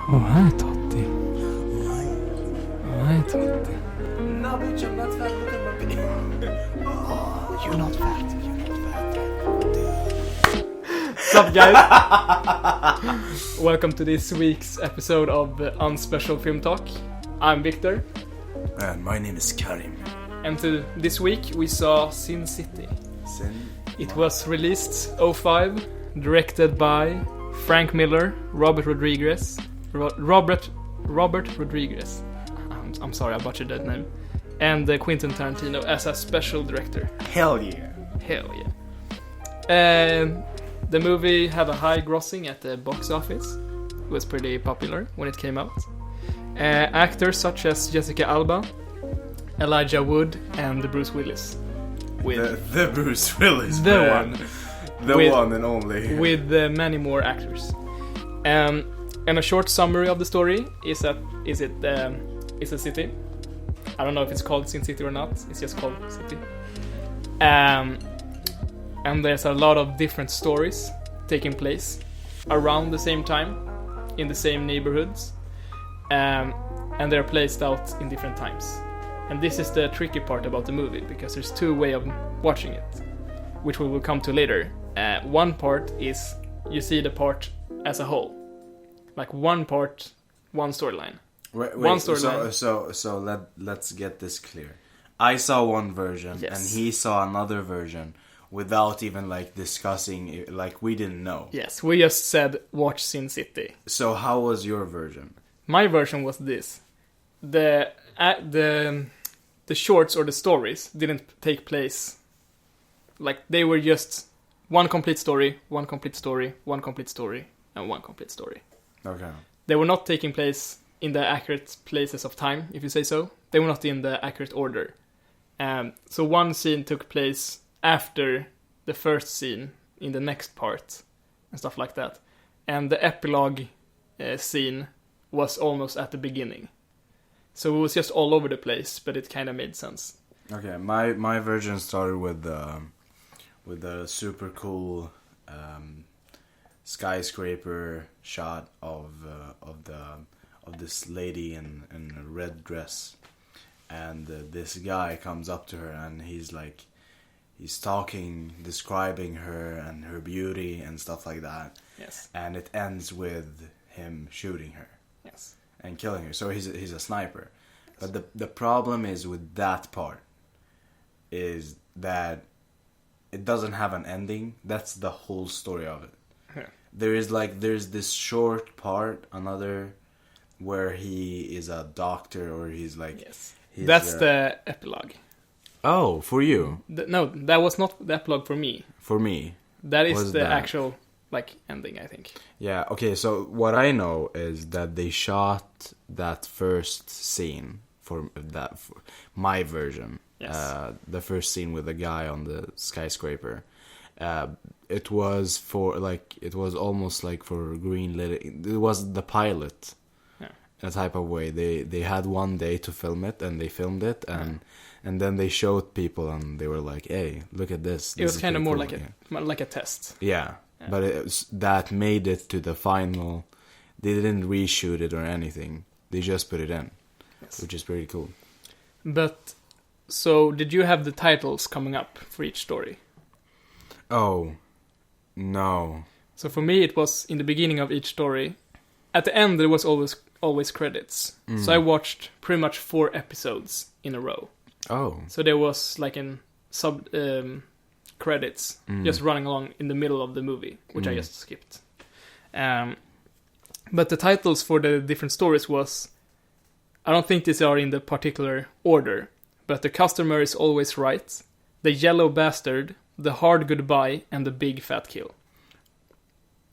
Oh, hi Totti. Hi Totti. No, bitch, I'm not fat. Look at my baby. You're not fat. What's up, guys? Welcome to this week's episode of Unspecial Filmtalk. I'm Victor. And my name is Karim. And this week we saw Sin City. It was released 2005, directed by Frank Miller, Robert Rodriguez. I'm sorry, I butchered that name. And Quentin Tarantino as a special director. Hell yeah. Hell yeah. The movie had a high grossing at the box office. It was pretty popular when it came out. Actors such as Jessica Alba, Elijah Wood, and Bruce Willis. The Bruce Willis, The man. one. The one and only. With many more actors. And a short summary of the story is it's a city. I don't know if it's called Sin City or not. It's just called City. And there's a lot of different stories taking place around the same time in the same neighborhoods. And they're placed out in different times. And this is the tricky part about the movie, because there's two ways of watching it, which we will come to later. One part is you see the part as a whole, like one part, one storyline. Wait, one storyline. So let's get this clear. I saw one version, Yes. and he saw another version without even like discussing it, like we didn't know. Yes, we just said watch Sin City. So how was your version? My version was this: the shorts or the stories didn't take place. Like they were just one complete story, one complete story, one complete story, and one complete story. Okay. They were not taking place in the accurate places of time, if you say so. They were not in the accurate order. So one scene took place after the first scene in the next part, and stuff like that. And the epilogue scene was almost at the beginning. So it was just all over the place, but it kind of made sense. Okay, my version started with a super cool skyscraper shot of this lady in a red dress, and this guy comes up to her and he's talking, describing her and her beauty and stuff like that. Yes. And it ends with him shooting her. Yes. And killing her. So he's a sniper. But the problem is with that part is that it doesn't have an ending. That's the whole story of it. Yeah. There's this short part, another where he is a doctor, or he's like... Yes. That's the the epilogue. Oh, for you? No, that was not the epilogue for me. For me? That is What is the that? actual ending, I think. Yeah, okay, so what I know is that they shot that first scene for my version. Yes. The first scene with the guy on the skyscraper. It was almost like for green lit. It was the pilot. Yeah. In a type of way. They had one day to film it, and they filmed it, and then they showed people, and they were like, "Hey, look at this." It was kind of more cool. like a test. Yeah. But that made it to the final. They didn't reshoot it or anything. They just put it in, Yes. which is pretty cool. But so did you have the titles coming up for each story? Oh, no. So for me, it was in the beginning of each story. At the end, there was always credits. So I watched pretty much 4 episodes in a row. Oh. So there was like in sub credits just running along in the middle of the movie, which I just skipped. But the titles for the different stories was, I don't think these are in the particular order, but The Customer is Always Right, The Yellow Bastard, The Hard Goodbye, and The Big Fat Kill.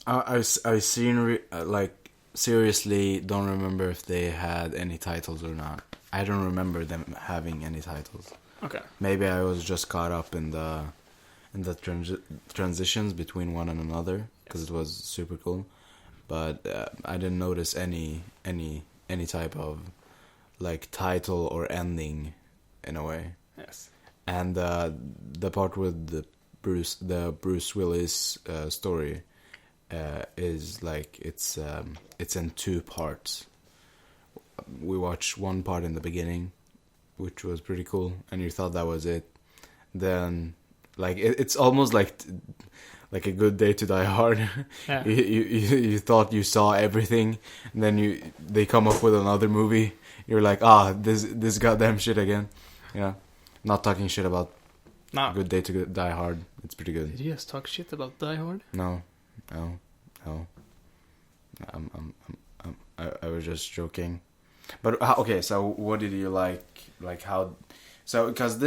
I seen seriously don't remember if they had any titles or not. I don't remember them having any titles. Okay. Maybe I was just caught up in the transitions between one and another, because it was super cool. But I didn't notice any type of like title or ending in a way. Yes. And the part with the Bruce Willis story, is like it's in two parts. We watched one part in the beginning, which was pretty cool, and you thought that was it. Then, like it's almost like a Good Day to Die Hard. Yeah. you thought you saw everything, and then they come up with another movie. You're like, this goddamn shit again. Yeah, not talking shit about Good Day to Die Hard. It's pretty good. Did you just talk shit about Die Hard? No. I was just joking. But okay, so what did you like? Like how? So because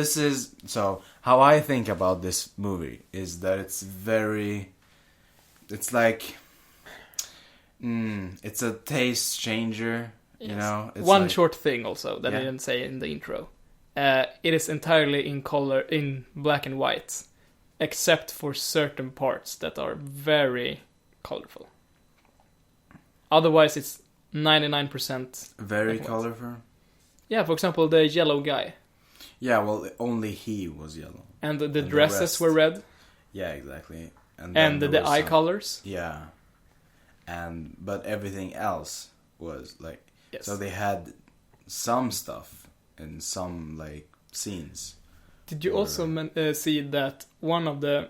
how I think about this movie is that it's like, it's a taste changer. Yes. You know, it's one like, short thing also that I didn't say in the intro. It is entirely in color, in black and white, except for certain parts that are very colorful. Otherwise, it's 99% very colorful. Yeah, for example, the yellow guy. Yeah, well, only he was yellow. And the dresses were red. Yeah, exactly. And the eye colors. Yeah. But everything else was like... Yes. So they had some stuff in some, like, scenes. Did you also see that one of the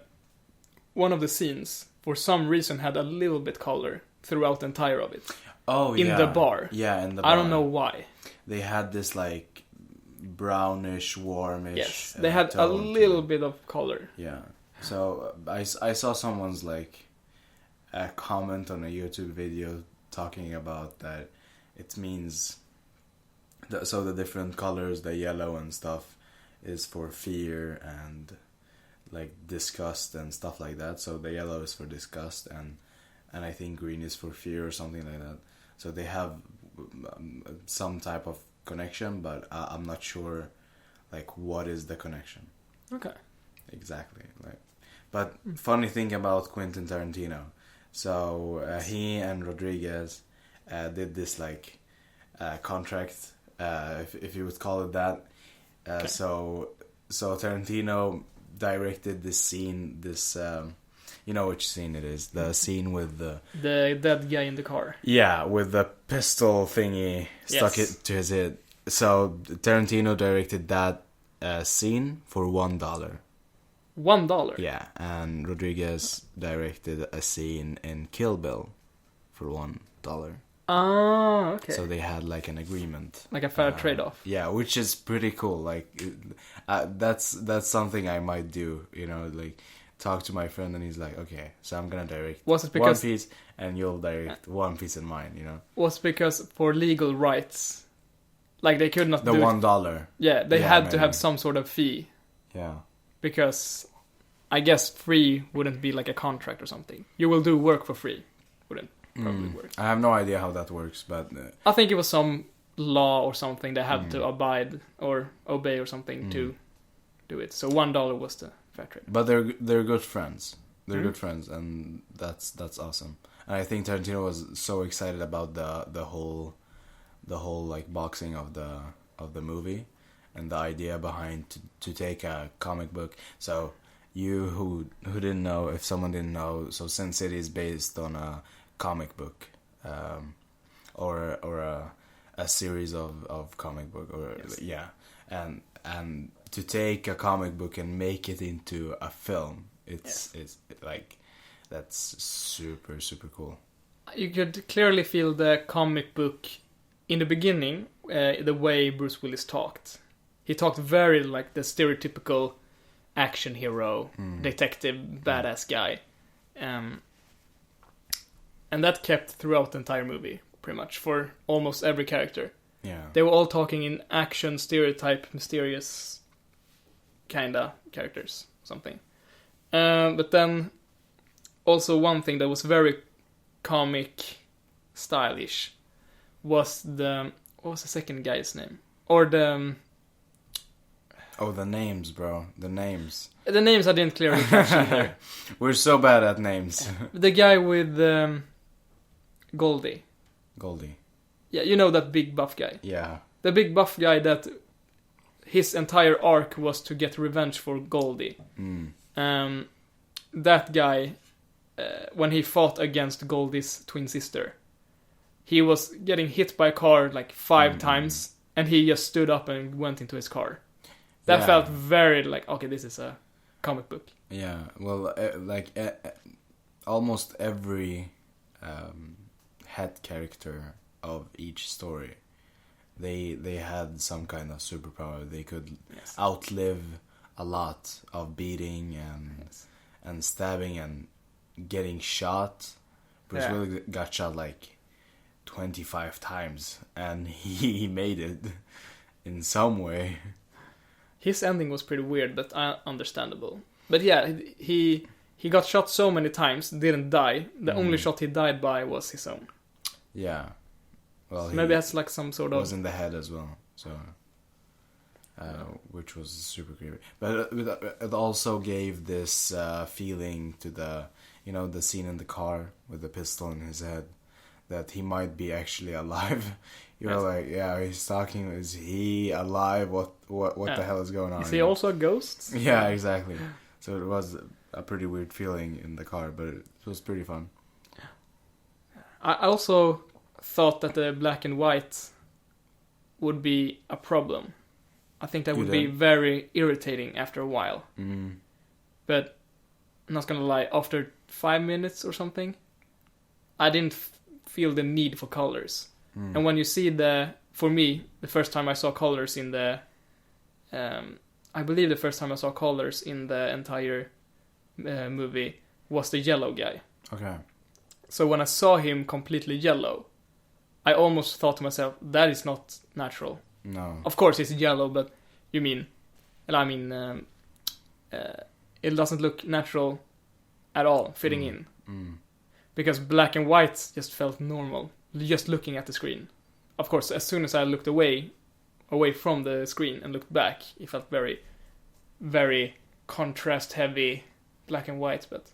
scenes, for some reason, had a little bit color throughout the entire of it? Oh, in the bar. Yeah, in the bar. I don't know why. They had this, like, brownish, warmish... Yes, they had a little bit of color. Yeah. So I saw someone's, like, a comment on a YouTube video talking about that it means... So the different colors, the yellow and stuff, is for fear and, like, disgust and stuff like that. So the yellow is for disgust, and I think green is for fear or something like that. So they have some type of connection, but I'm not sure, like, what is the connection. Okay. Exactly. Like, but funny thing about Quentin Tarantino. So he and Rodriguez did this, like, contract, if you would call it that. Okay. So Tarantino directed this scene, you know which scene it is. The scene with the dead guy in the car. Yeah, with the pistol thingy stuck it to his head. So Tarantino directed that scene for $1. $1? Yeah, and Rodriguez directed a scene in Kill Bill for $1. Ah, okay. So they had, like, an agreement, like a fair trade-off. Yeah, which is pretty cool. Like, that's something I might do. You know, like, talk to my friend and he's like, okay, so I'm gonna direct one piece and you'll direct one piece in mine. You know, was because for legal rights, like, they could not the do $1. Yeah, they had to have some sort of fee. Yeah, because I guess free wouldn't be like a contract or something. You will do work for free, wouldn't probably work. I have no idea how that works, but I think it was some law or something they had to abide or obey or something to do it. So $1 was the fair trade. But they're good friends. They're good friends, and that's awesome. And I think Tarantino was so excited about the whole like boxing of the movie and the idea behind to take a comic book. So you who didn't know, if someone didn't know, so Sin City is based on a comic book, or a series of comic book, or yeah, and to take a comic book and make it into a film, it's like, that's super super cool. You could clearly feel the comic book in the beginning, the way Bruce Willis talked. He talked very like the stereotypical action hero, detective, badass guy. And that kept throughout the entire movie, pretty much, for almost every character. Yeah. They were all talking in action, stereotype, mysterious kinda characters, something. But then, also one thing that was very comic stylish was what was the second guy's name? Or the... Oh, the names, bro. The names. The names I didn't clearly catch either. We're so bad at names. The guy with Goldie. Goldie. Yeah, you know that big buff guy. Yeah. The big buff guy that his entire arc was to get revenge for Goldie. That guy when he fought against Goldie's twin sister. He was getting hit by a car like 5 times, and he just stood up and went into his car. That felt very like, okay, this is a comic book. Yeah, well, almost every head character of each story, they had some kind of superpower. They could outlive a lot of beating and stabbing and getting shot. Bruce Willis got shot like 25 times, and he made it in some way. His ending was pretty weird, but understandable. But yeah, he got shot so many times, didn't die. The only shot he died by was his own. Yeah. Well, so maybe that's like some sort of... was in the head as well, so... which was super creepy. But it also gave this feeling to the scene in the car with the pistol in his head, that he might be actually alive. Like, he's talking. Is he alive? What the hell is going on? Is he also a ghost? Yeah, exactly. So it was a pretty weird feeling in the car, but it was pretty fun. I also thought that the black and white would be a problem. I think that would be very irritating after a while. But I'm not gonna lie, after 5 minutes or something, I didn't feel the need for colors. And when you see for me, the first time I saw colors in the, I believe the first time I saw colors in the entire movie was the yellow guy. Okay. So when I saw him completely yellow, I almost thought to myself, that is not natural. No. Of course it's yellow, but it doesn't look natural at all, fitting in. Because black and white just felt normal, just looking at the screen. Of course, as soon as I looked away from the screen and looked back, it felt very, very contrast-heavy black and white, but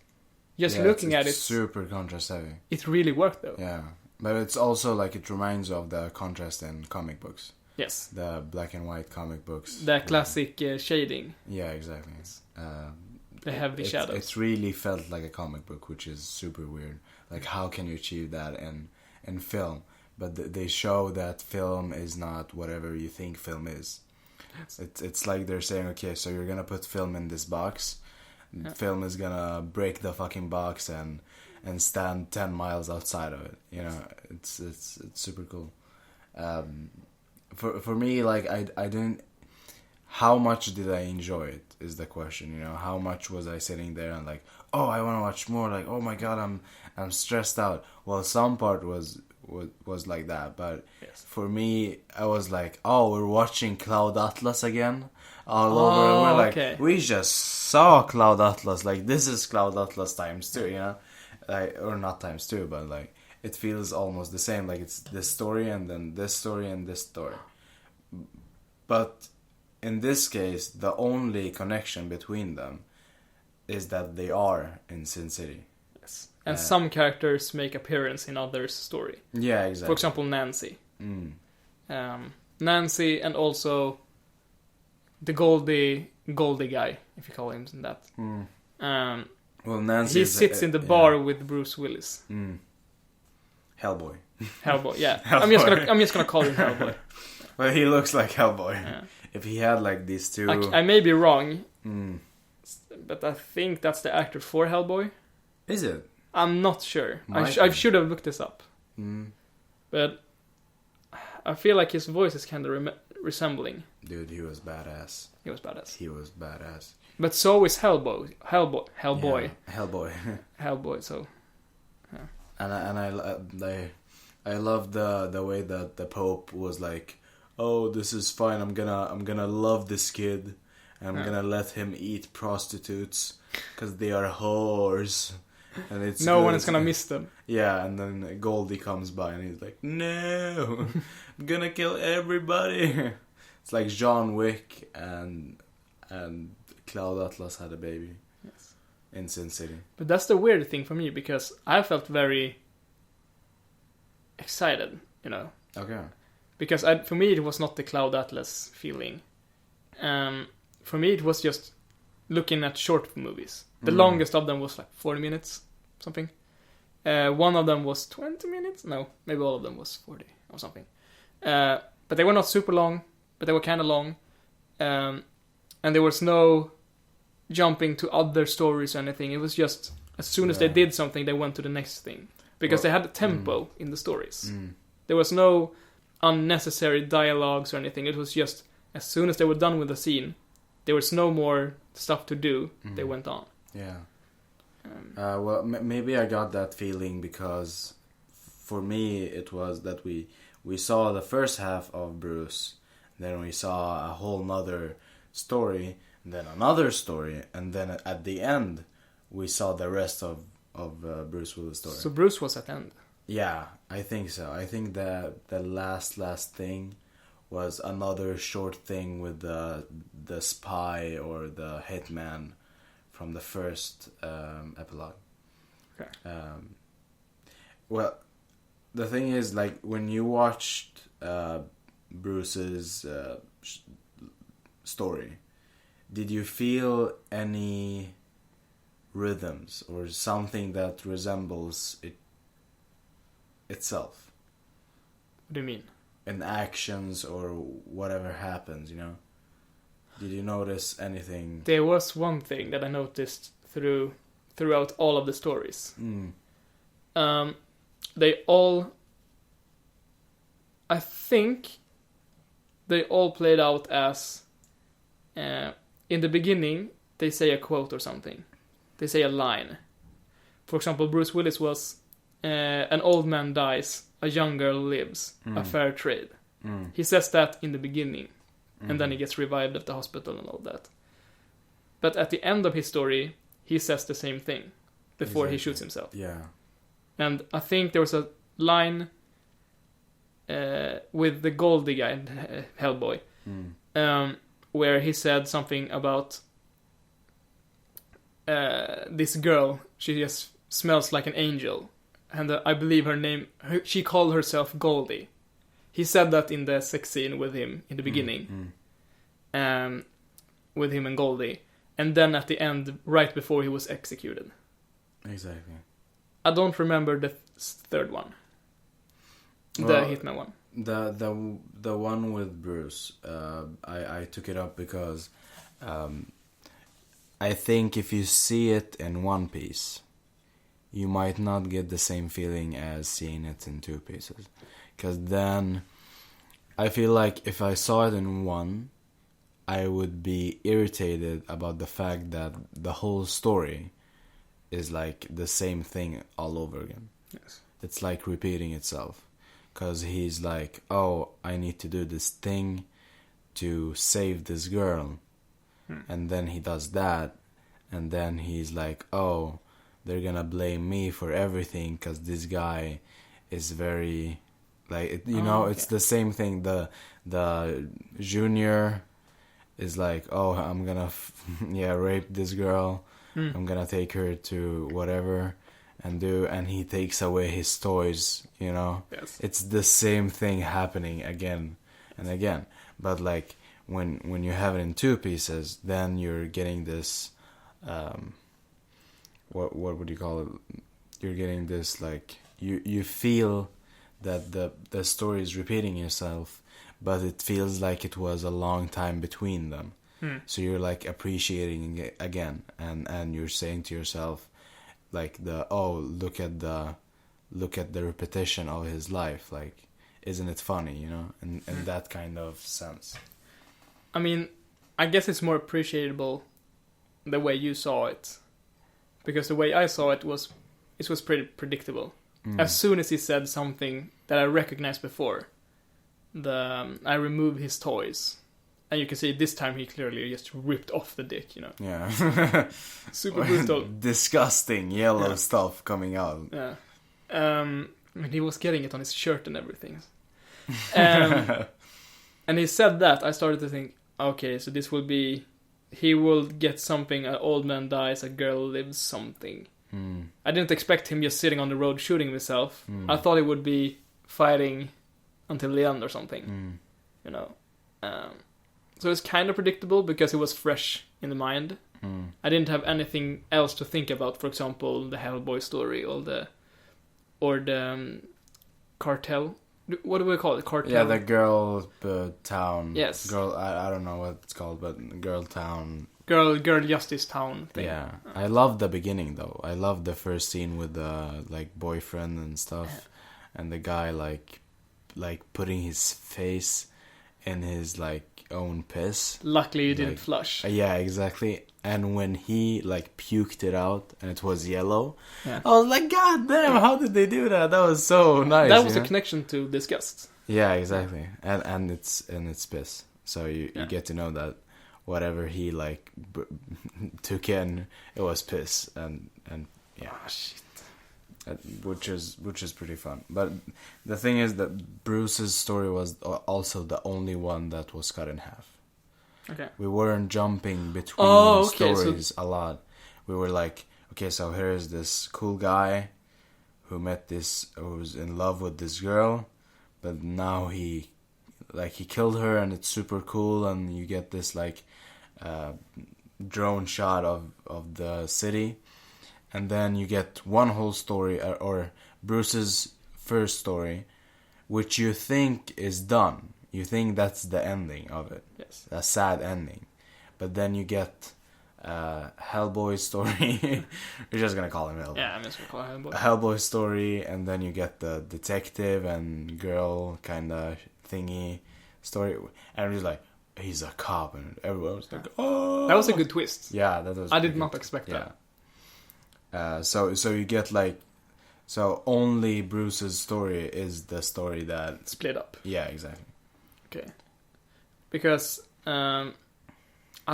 just looking at it... super contrast-heavy. It really worked, though. Yeah, but it's also like it reminds of the contrast in comic books. Yes. The black and white comic books. The classic shading. Yeah, exactly. The heavy shadows. It really felt like a comic book, which is super weird. Like, how can you achieve that in film? But they show that film is not whatever you think film is. It's like they're saying, okay, so you're gonna put film in this box. Yeah. Film is gonna break the fucking box and stand 10 miles outside of it. It's super cool. For me, like, I didn't... How much did I enjoy it is the question, How much was I sitting there and like, oh, I want to watch more, like, oh my god, I'm stressed out. Well, some part was like that, but for me, I was like, oh, we're watching Cloud Atlas again all over, and we're like, we just saw Cloud Atlas, like, this is Cloud Atlas times 2, like, or not times 2, but like, it feels almost the same, like it's this story and then this story and this story. But in this case, the only connection between them is that they are in Sin City. Yes. And some characters make appearance in others' story. Yeah, exactly. For example, Nancy. Nancy, and also the Goldie guy, if you call him that. Well, Nancy. He sits in the bar with Bruce Willis. Hellboy. Hellboy, yeah. Hellboy. I'm just gonna call him Hellboy. Well, he looks like Hellboy. Yeah. If he had like these two... I may be wrong, but I think that's the actor for Hellboy. Is it? I'm not sure. I should have looked this up. But I feel like his voice is kind of resembling. Dude, he was badass. He was badass. But so is Hellboy. Hellboy. Yeah, Hellboy. Hellboy. So. Yeah. And I love the way that the Pope was like, oh, this is fine. I'm gonna love this kid, and I'm gonna let him eat prostitutes because they are whores, and it's no one is gonna miss them. Yeah, and then Goldie comes by and he's like, no, I'm gonna kill everybody. It's like John Wick and Cloud Atlas had a baby. Yes. In Sin City. But that's the weird thing for me, because I felt very excited, Okay. Because for me it was not the Cloud Atlas feeling. For me it was just looking at short movies. The longest of them was like 40 minutes, something. One of them was 20 minutes. No, maybe all of them was 40 or something. But they were not super long, but they were kind of long. And there was no jumping to other stories or anything. It was just, as soon as they did something, they went to the next thing. Because they had a tempo in the stories. There was no unnecessary dialogues or anything. It was just, as soon as they were done with the scene, there was no more stuff to do. They went on. Yeah. Well, maybe I got that feeling because for me it was that we saw the first half of Bruce, then we saw a whole nother story, then another story, and then at the end we saw the rest of Bruce Willis' story. So Bruce was at the end? Yeah, I think so. I think that the last thing was another short thing with the spy or the hitman from the first epilogue. Okay. Well, the thing is, like, when you watched Bruce's story, did you feel any rhythms or something that resembles itself? What do you mean? In actions or whatever happens, you know? Did you notice anything? There was one thing that I noticed throughout all of the stories. They all, I think, they all played out as, in the beginning, they say a quote or something. They say a line. For example, Bruce Willis was, an old man dies, a young girl lives, a fair trade. He says that in the beginning. And then he gets revived at the hospital and all that. But at the end of his story, he says the same thing before he shoots himself. Yeah. And I think there was a line with the Goldie guy, Hellboy, where he said something about this girl. She just smells like an angel. And I believe she called herself Goldie. He said that in the sex scene with him in the beginning. With him and Goldie. And then at the end, right before he was executed. Exactly. I don't remember the third one. The Hitman one. The one with Bruce, I took it up because I think if you see it in one piece, you might not get the same feeling as seeing it in two pieces. Because then, I feel like if I saw it in one, I would be irritated about the fact that the whole story is like the same thing all over again. Yes. It's like repeating itself. Because he's like, oh, I need to do this thing to save this girl. And then he does that. And then he's like, oh, they're gonna blame me for everything because this guy is very... Like, it's the same thing. The junior is like, oh, I'm gonna rape this girl. I'm gonna take her to whatever and he takes away his toys, you know. Yes. It's the same thing happening again and again. But like when you have it in two pieces, then you're getting this what would you call it? You're getting this, like, you feel that the story is repeating itself, but it feels like it was a long time between them. So you're like appreciating it again, and you're saying to yourself, like, look at the repetition of his life, like, isn't it funny, you know, in that kind of sense. I mean, I guess it's more appreciable the way you saw it, because the way I saw it was pretty predictable. As soon as he said something that I recognized before, I remove his toys, and you can see this time he clearly just ripped off the dick, you know. Yeah. Super brutal. Disgusting yellow stuff coming out. Yeah. I mean, he was getting it on his shirt and everything. And he said that, I started to think, okay, so this will be, he will get something, an old man dies, a girl lives, something. I didn't expect him just sitting on the road shooting himself. I thought he would be fighting until the end or something, you know. So it's kind of predictable because it was fresh in the mind. I didn't have anything else to think about. For example, the Hellboy story or the cartel. What do we call it? Cartel. Yeah, the girl town. Yes. Girl. I don't know what it's called, but girl town. Girl Justice Town thing. Yeah, I love the beginning though. I love the first scene with the like boyfriend and stuff, and the guy like putting his face in his like own piss. Luckily, you didn't flush. Yeah, exactly. And when he like puked it out and it was yellow, Yeah. I was like, God damn! How did they do that? That was so nice. That was a connection to Disgust. Yeah, exactly. And it's piss. So you get to know that whatever he like took in, it was piss and yeah. Oh, shit. Which is pretty fun. But the thing is that Bruce's story was also the only one that was cut in half. Okay. We weren't jumping between stories so a lot. We were like, okay, so here's this cool guy who was in love with this girl, but now he killed her and it's super cool, and you get this like drone shot of the city. And then you get one whole story, or Bruce's first story, which you think is done. You think that's the ending of it. Yes. A sad ending. But then you get Hellboy's story. You're just going to call him Hellboy. Yeah, I'm just going to call him Hellboy. Hellboy's story, and then you get the detective and girl kind of thingy story. And it was like, he's a cop, and everyone was like, oh! That was a good twist. Yeah, that was I did not expect that. So you get like, so only Bruce's story is the story that split up. Yeah, exactly. Okay. Because I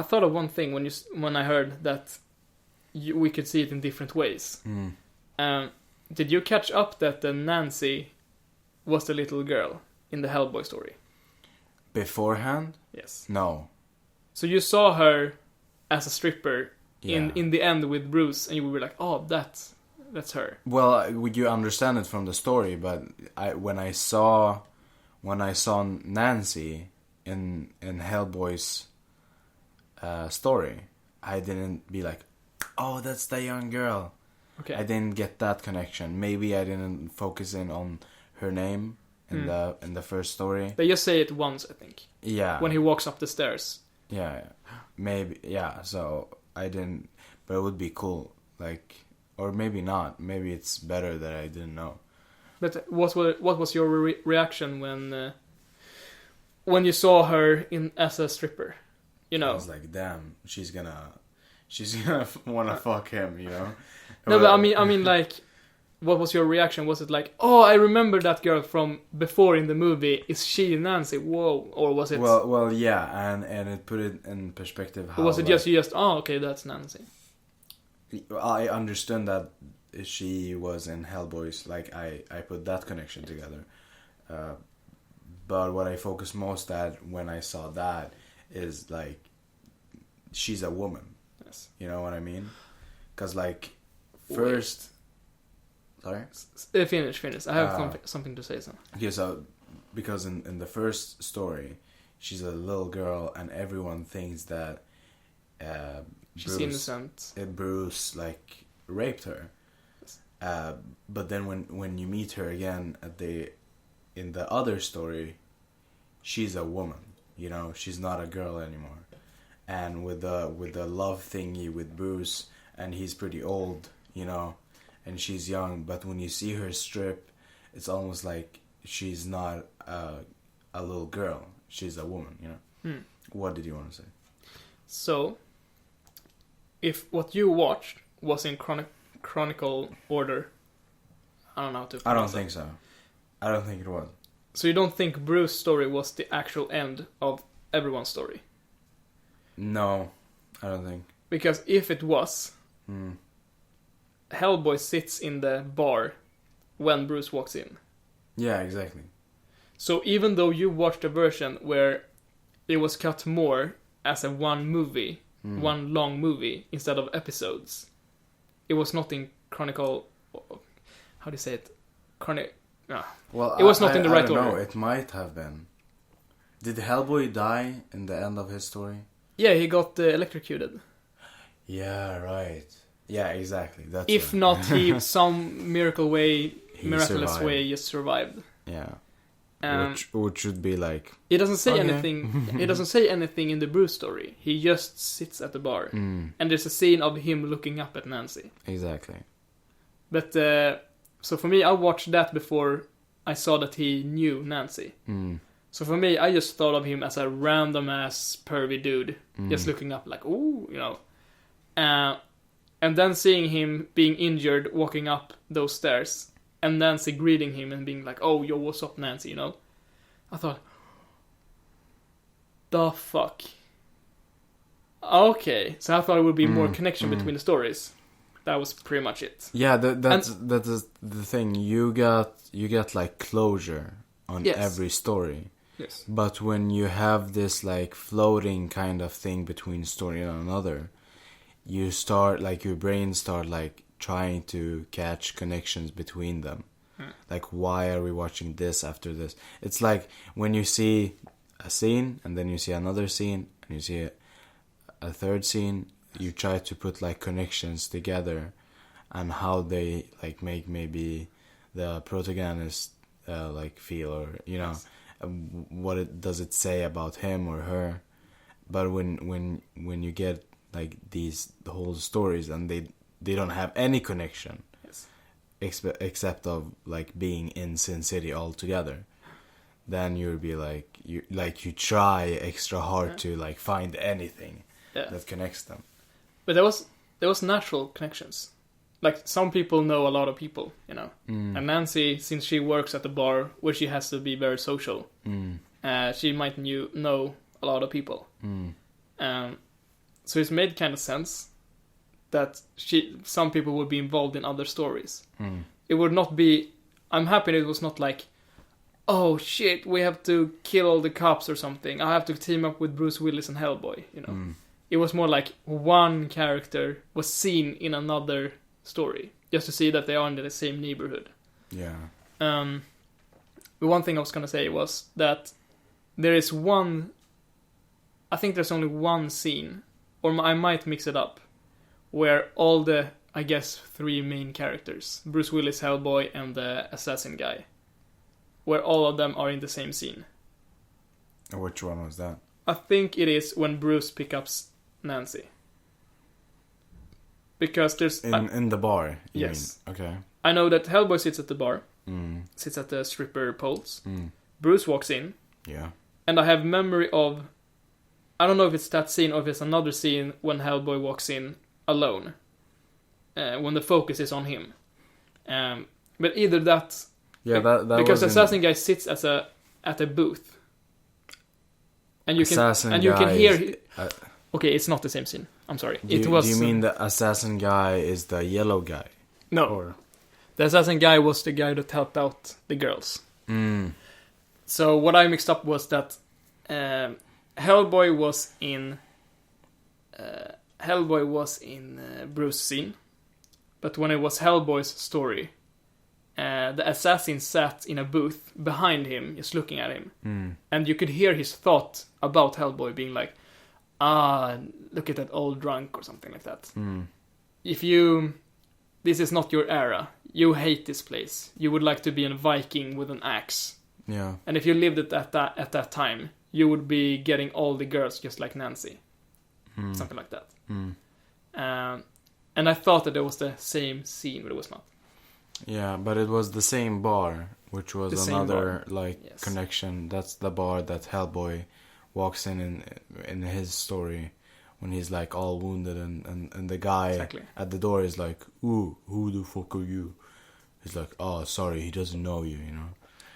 thought of one thing when I heard that we could see it in different ways. Did you catch up that the Nancy was the little girl in the Hellboy story? Beforehand? Yes. No. So you saw her as a stripper. In the end with Bruce, and you were like, oh, that's her. Well, you understand it from the story, but when I saw Nancy in Hellboy's story, I didn't be like, oh, that's the young girl. Okay. I didn't get that connection. Maybe I didn't focus in on her name in the first story. They just say it once, I think. Yeah. When he walks up the stairs. Yeah. Maybe. Yeah. So. I didn't, but it would be cool, like, or maybe not. Maybe it's better that I didn't know. But what was your reaction when you saw her as a stripper? You know, I was like, damn, she's gonna wanna fuck him, you know? No, but I mean, like, what was your reaction? Was it like, oh, I remember that girl from before in the movie? Is she Nancy? Whoa! Or was it? Well, yeah, and it put it in perspective. How, or was it just oh, okay, that's Nancy? I understood that she was in Hellboy's. Like I put that connection together. But what I focused most at when I saw that is like, she's a woman. Yes. You know what I mean? Because like first. Sorry? Finish. I have something to say. Okay, so because in the first story, she's a little girl, and everyone thinks that she's innocent. Bruce like raped her. Yes. But then when you meet her again in the other story, she's a woman. You know, she's not a girl anymore. And with the love thingy with Bruce, and he's pretty old, you know. And she's young, but when you see her strip, it's almost like she's not a little girl. She's a woman, you know. What did you want to say? So, if what you watched was in chronicle order, I don't know how to. I don't think so. I don't think it was. So you don't think Bruce's story was the actual end of everyone's story? No, I don't think. Because if it was. Hellboy sits in the bar when Bruce walks in. Yeah, exactly. So even though you watched a version where it was cut more as a one long movie instead of episodes, it was not in chronicle. How do you say it? Well, it was not in the right order. No, it might have been. Did Hellboy die in the end of his story? Yeah, he got electrocuted. Yeah, right. Yeah, exactly. That's If it. not, he some miraculous survived. way just survived. Yeah. Um, Which should be like... He doesn't say Okay. anything. He doesn't say anything in the Bruce story. He just sits at the bar, Mm, and there's a scene of him looking up at Nancy. exactly. But so for me, I watched that before I saw that he knew Nancy. Mm, So for me, I just thought of him as a random ass pervy dude, just looking up like, ooh, you know. And then seeing him being injured, walking up those stairs, and Nancy greeting him and being like, oh, yo, what's up, Nancy, you know? I thought, the fuck? Okay, so I thought it would be more connection between the stories. That was pretty much it. Yeah, that is the thing. You get like closure on Yes. every story. Yes. But when you have this like floating kind of thing between story and another, you start like your brain start like trying to catch connections between them. Like, why are we watching this after this? It's like when you see a scene and then you see another scene and you see a third scene, you try to put like connections together and how they like make maybe the protagonist like feel, or you know, what does it say about him or her. But when you get like the whole stories and they don't have any connection, except of like being in Sin City altogether, then you'll be like you try extra hard to like find anything that connects them. But there was natural connections. Like, some people know a lot of people, you know. And Nancy, since she works at the bar where she has to be very social, she might know a lot of people. So it's made kind of sense that some people would be involved in other stories. It would not be... I'm happy it was not like, oh shit, we have to kill all the cops or something. I have to team up with Bruce Willis and Hellboy, you know. It was more like one character was seen in another story, just to see that they are in the same neighborhood. Yeah. The one thing I was gonna say was that there is one... I think there's only one scene, or I might mix it up, where all the, I guess, three main characters, Bruce Willis, Hellboy, and the assassin guy, where all of them are in the same scene. Which one was that? I think it is when Bruce picks up Nancy. Because there's... In the bar, you Yes. mean? Okay. I know that Hellboy sits at the bar, sits at the stripper poles. Bruce walks in, Yeah. and I have memory of... I don't know if it's that scene or if it's another scene when Hellboy walks in alone. When the focus is on him. But either that... Yeah, that because was assassin guy sits at a booth. And you Assassin can guy hear... is- Okay, it's not the same scene. I'm sorry. Do you mean the assassin guy is the yellow guy? No. Or... The assassin guy was the guy that helped out the girls. So what I mixed up was that Hellboy was in Bruce's scene, but when it was Hellboy's story, the assassin sat in a booth behind him, just looking at him, and you could hear his thought about Hellboy being like, look at that old drunk or something like that. This is not your era. You hate this place. You would like to be a Viking with an axe. Yeah. And if you lived at that time, you would be getting all the girls just like Nancy. Something like that. And I thought that it was the same scene, but it was not. Yeah, but it was the same bar, which was The same another bar. like Yes. connection. That's the bar that Hellboy walks in his story when he's like all wounded and the guy Exactly. at the door is like, ooh, who the fuck are you? He's like, oh, sorry, he doesn't know you, you know.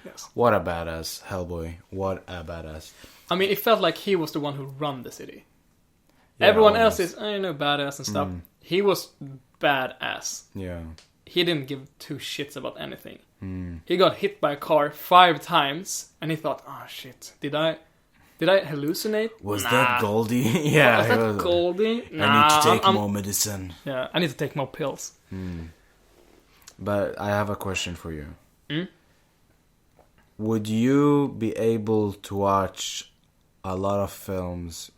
Yes. What a badass, Hellboy. What a badass. I mean, it felt like he was the one who run the city. Yeah, Everyone almost. else is, badass and stuff. He was badass. Yeah. He didn't give two shits about anything. He got hit by a car 5 times, and he thought, oh shit, did I hallucinate? Was Nah. that Goldie? Yeah. Was he that was- Goldie? I need to take more medicine. Yeah, I need to take more pills. But I have a question for you. Would you be able to watch a lot of films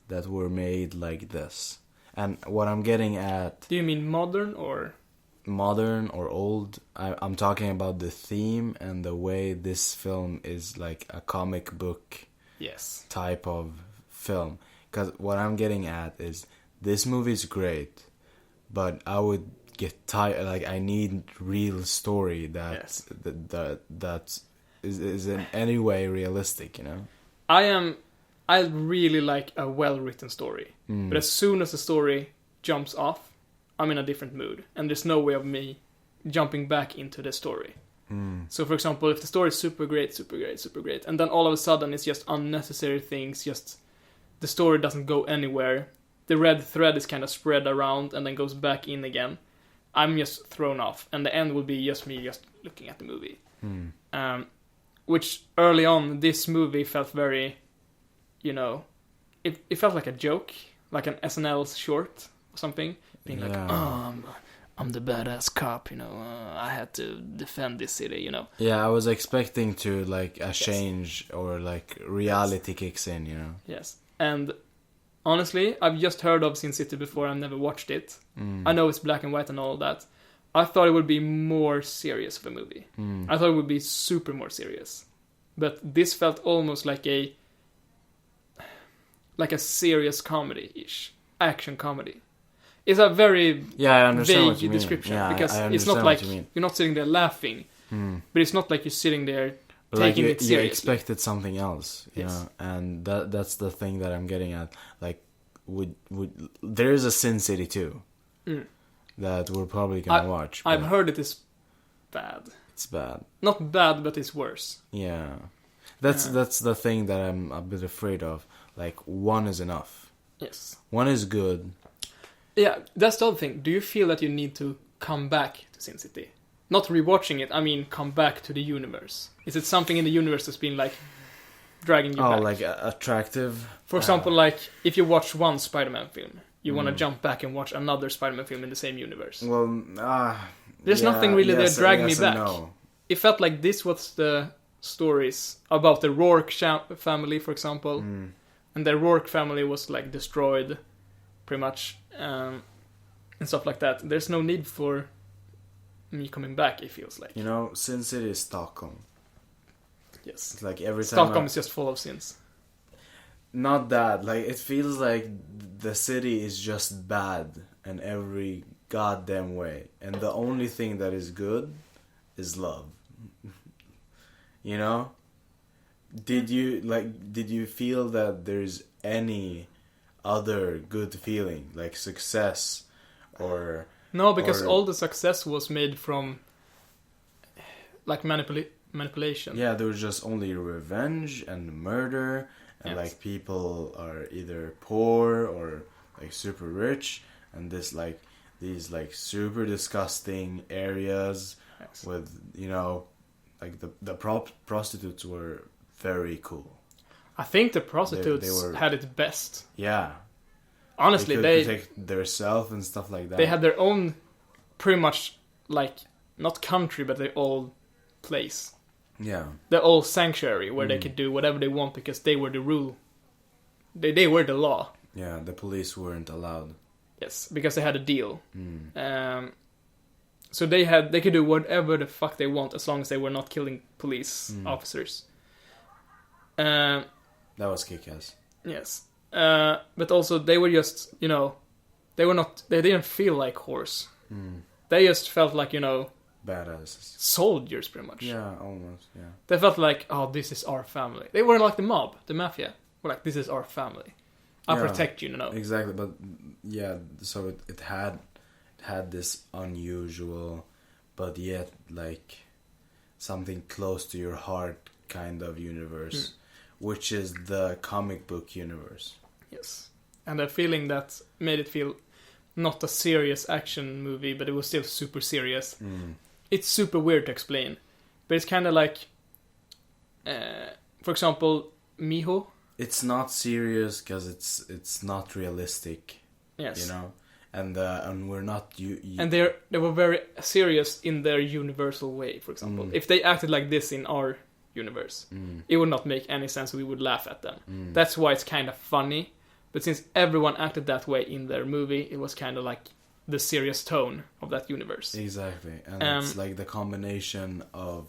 that were made like this? And what I'm getting at, Do you mean modern or? modern or old, I'm talking about the theme and the way this film is like a comic book Yes. type of film. Because what I'm getting at is this movie is great, but I would get tired. Like, I need real story that that is in any way realistic, you know. I really like a well-written story, but as soon as the story jumps off, I'm in a different mood, and there's no way of me jumping back into the story. So, for example, if the story is super great, and then all of a sudden it's just unnecessary things, just the story doesn't go anywhere, the red thread is kind of spread around and then goes back in again, I'm just thrown off, and the end will be just me just looking at the movie. Which early on, this movie felt very, you know, it felt like a joke, like an SNL short or something, being like, oh, I'm the badass cop, you know, I had to defend this city, you know. Yeah, I was expecting to, like, a change or, like, reality kicks in, you know. Yes, and honestly, I've just heard of Sin City before, I've never watched it. I know it's black and white and all that. I thought it would be more serious of a movie. I thought it would be super more serious. But this felt almost like a serious comedy-ish. Action comedy. It's a very vague description. Because it's not like you're not sitting there laughing. But it's not like you're sitting there taking it seriously. You expected something else, you know, and that's the thing that I'm getting at. Like, would there is a Sin City 2 that we're probably gonna watch. I've heard it is bad. It's bad. Not bad, but it's worse. Yeah, that's the thing that I'm a bit afraid of. Like, one is enough. Yes. One is good. Yeah, that's the other thing. Do you feel that you need to come back to Sin City? Not rewatching it, I mean come back to the universe. Is it something in the universe that's been, like, dragging you back? Oh, like, attractive? For example, like, if you watch one Spider-Man film, you want to jump back and watch another Spider-Man film in the same universe. Well, there's nothing really there dragging me back. No. It felt like this was the stories about the Rourke family, for example. And the Rourke family was, like, destroyed, pretty much, and stuff like that. There's no need for me coming back, it feels like. You know, Sin City is Stockholm. Yes. It's like every time Stockholm is just full of sins. Not that. Like, it feels like the city is just bad in every goddamn way. And the only thing that is good is love. You know? Did you feel that there's any other good feeling? Like success or... No, because all the success was made from, like, manipulation. Yeah, there was just only revenge and murder, and like people are either poor or like super rich, and these like super disgusting areas with, you know, like the prostitutes were very cool. I think the prostitutes had it best. Yeah. Honestly, they could protect their self and stuff like that. They had their own, pretty much, like, not country, but their old place. Yeah. Their old sanctuary where they could do whatever they want because they were the rule. They were the law. Yeah, the police weren't allowed. Yes, because they had a deal. So they could do whatever the fuck they want as long as they were not killing police officers. That was kick-ass. Yes. But also they were just, you know, they didn't feel like horse. They just felt like, you know, badasses. Soldiers, pretty much. Yeah, almost, yeah. They felt like, oh, this is our family. They were like the mob, the mafia. We're like, this is our family. I'll protect you, you know. Exactly, but yeah, so it had this unusual, but yet, like, something close to your heart kind of universe. Which is the comic book universe. Yes. And a feeling that made it feel not a serious action movie, but it was still super serious. It's super weird to explain. But it's kind of like, for example, Miho. It's not serious because it's not realistic. Yes. You know? And we're not... And they were very serious in their universal way, for example. If they acted like this in our universe, it would not make any sense. We would laugh at them. That's why it's kind of funny, But since everyone acted that way in their movie, it was kind of like the serious tone of that universe. Exactly, and it's like the combination of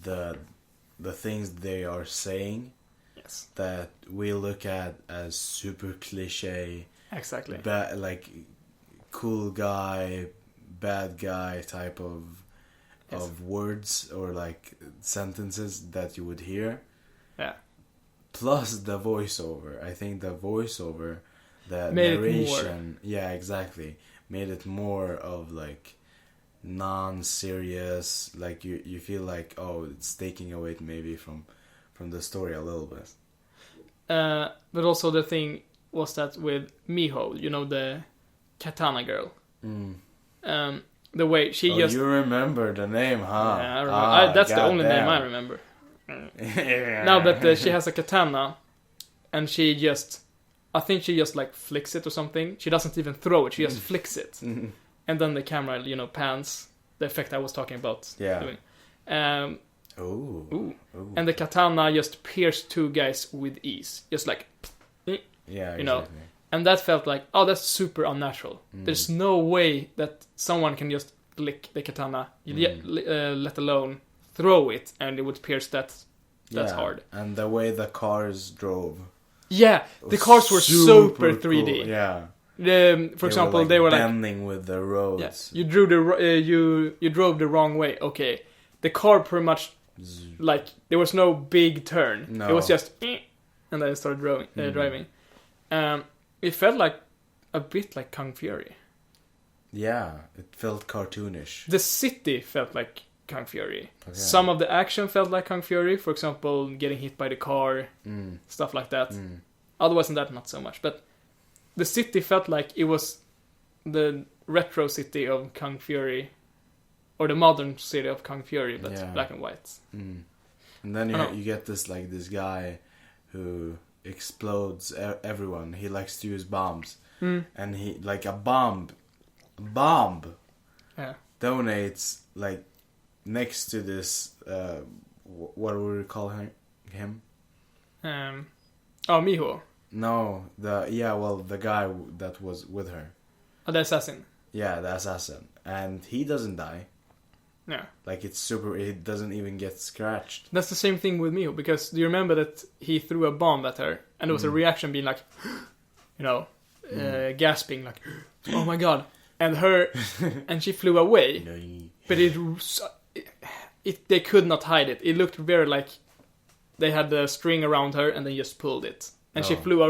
the things they are saying, Yes, that we look at as super cliche, exactly. like cool guy, bad guy type of words or like sentences that you would hear. Yeah. Plus the voiceover. I think the voiceover, the Made narration, yeah, exactly, made it more of like non-serious. Like you feel like, oh, it's taking away maybe from the story a little bit. But also the thing was that with Miho, you know, the katana girl. The way she just... You remember the name, huh? Yeah, I remember. That's the only name I remember. No, but she has a katana, and she just... I think she just like flicks it or something. She doesn't even throw it, she just flicks it. And then the camera, you know, pans. The effect I was talking about. Yeah. Doing. Ooh. And the katana just pierced two guys with ease. Just like... Yeah, exactly. You know. And that felt like, oh, that's super unnatural. There's no way that someone can just flick the katana, let alone throw it, and it would pierce that hard. And the way the cars drove. Yeah, the cars were super 3D. Cool. Yeah. For example, they were like bending with the roads. Yeah, you drew you drove the wrong way. Okay, the car pretty much like there was no big turn. No. It was just and then it started driving. It felt like a bit like Kung Fury. Yeah, it felt cartoonish. The city felt like Kung Fury. Okay. Some of the action felt like Kung Fury. For example, getting hit by the car, stuff like that. Otherwise than that, not so much. But the city felt like it was the retro city of Kung Fury, or the modern city of Kung Fury, but black and white. And then you get this guy who explodes everyone. He likes to use bombs, and he like a bomb donates like next to this what would we call him? Miho. No, the guy that was with her. Oh, the assassin. Yeah, the assassin, and he doesn't die. Yeah. Like it's super. It doesn't even get scratched. That's the same thing with Miho, because do you remember that he threw a bomb at her, and there was a reaction being like, you know, gasping like, oh my god, and and she flew away, but they could not hide it. It looked very like they had the string around her and they just pulled it, and she flew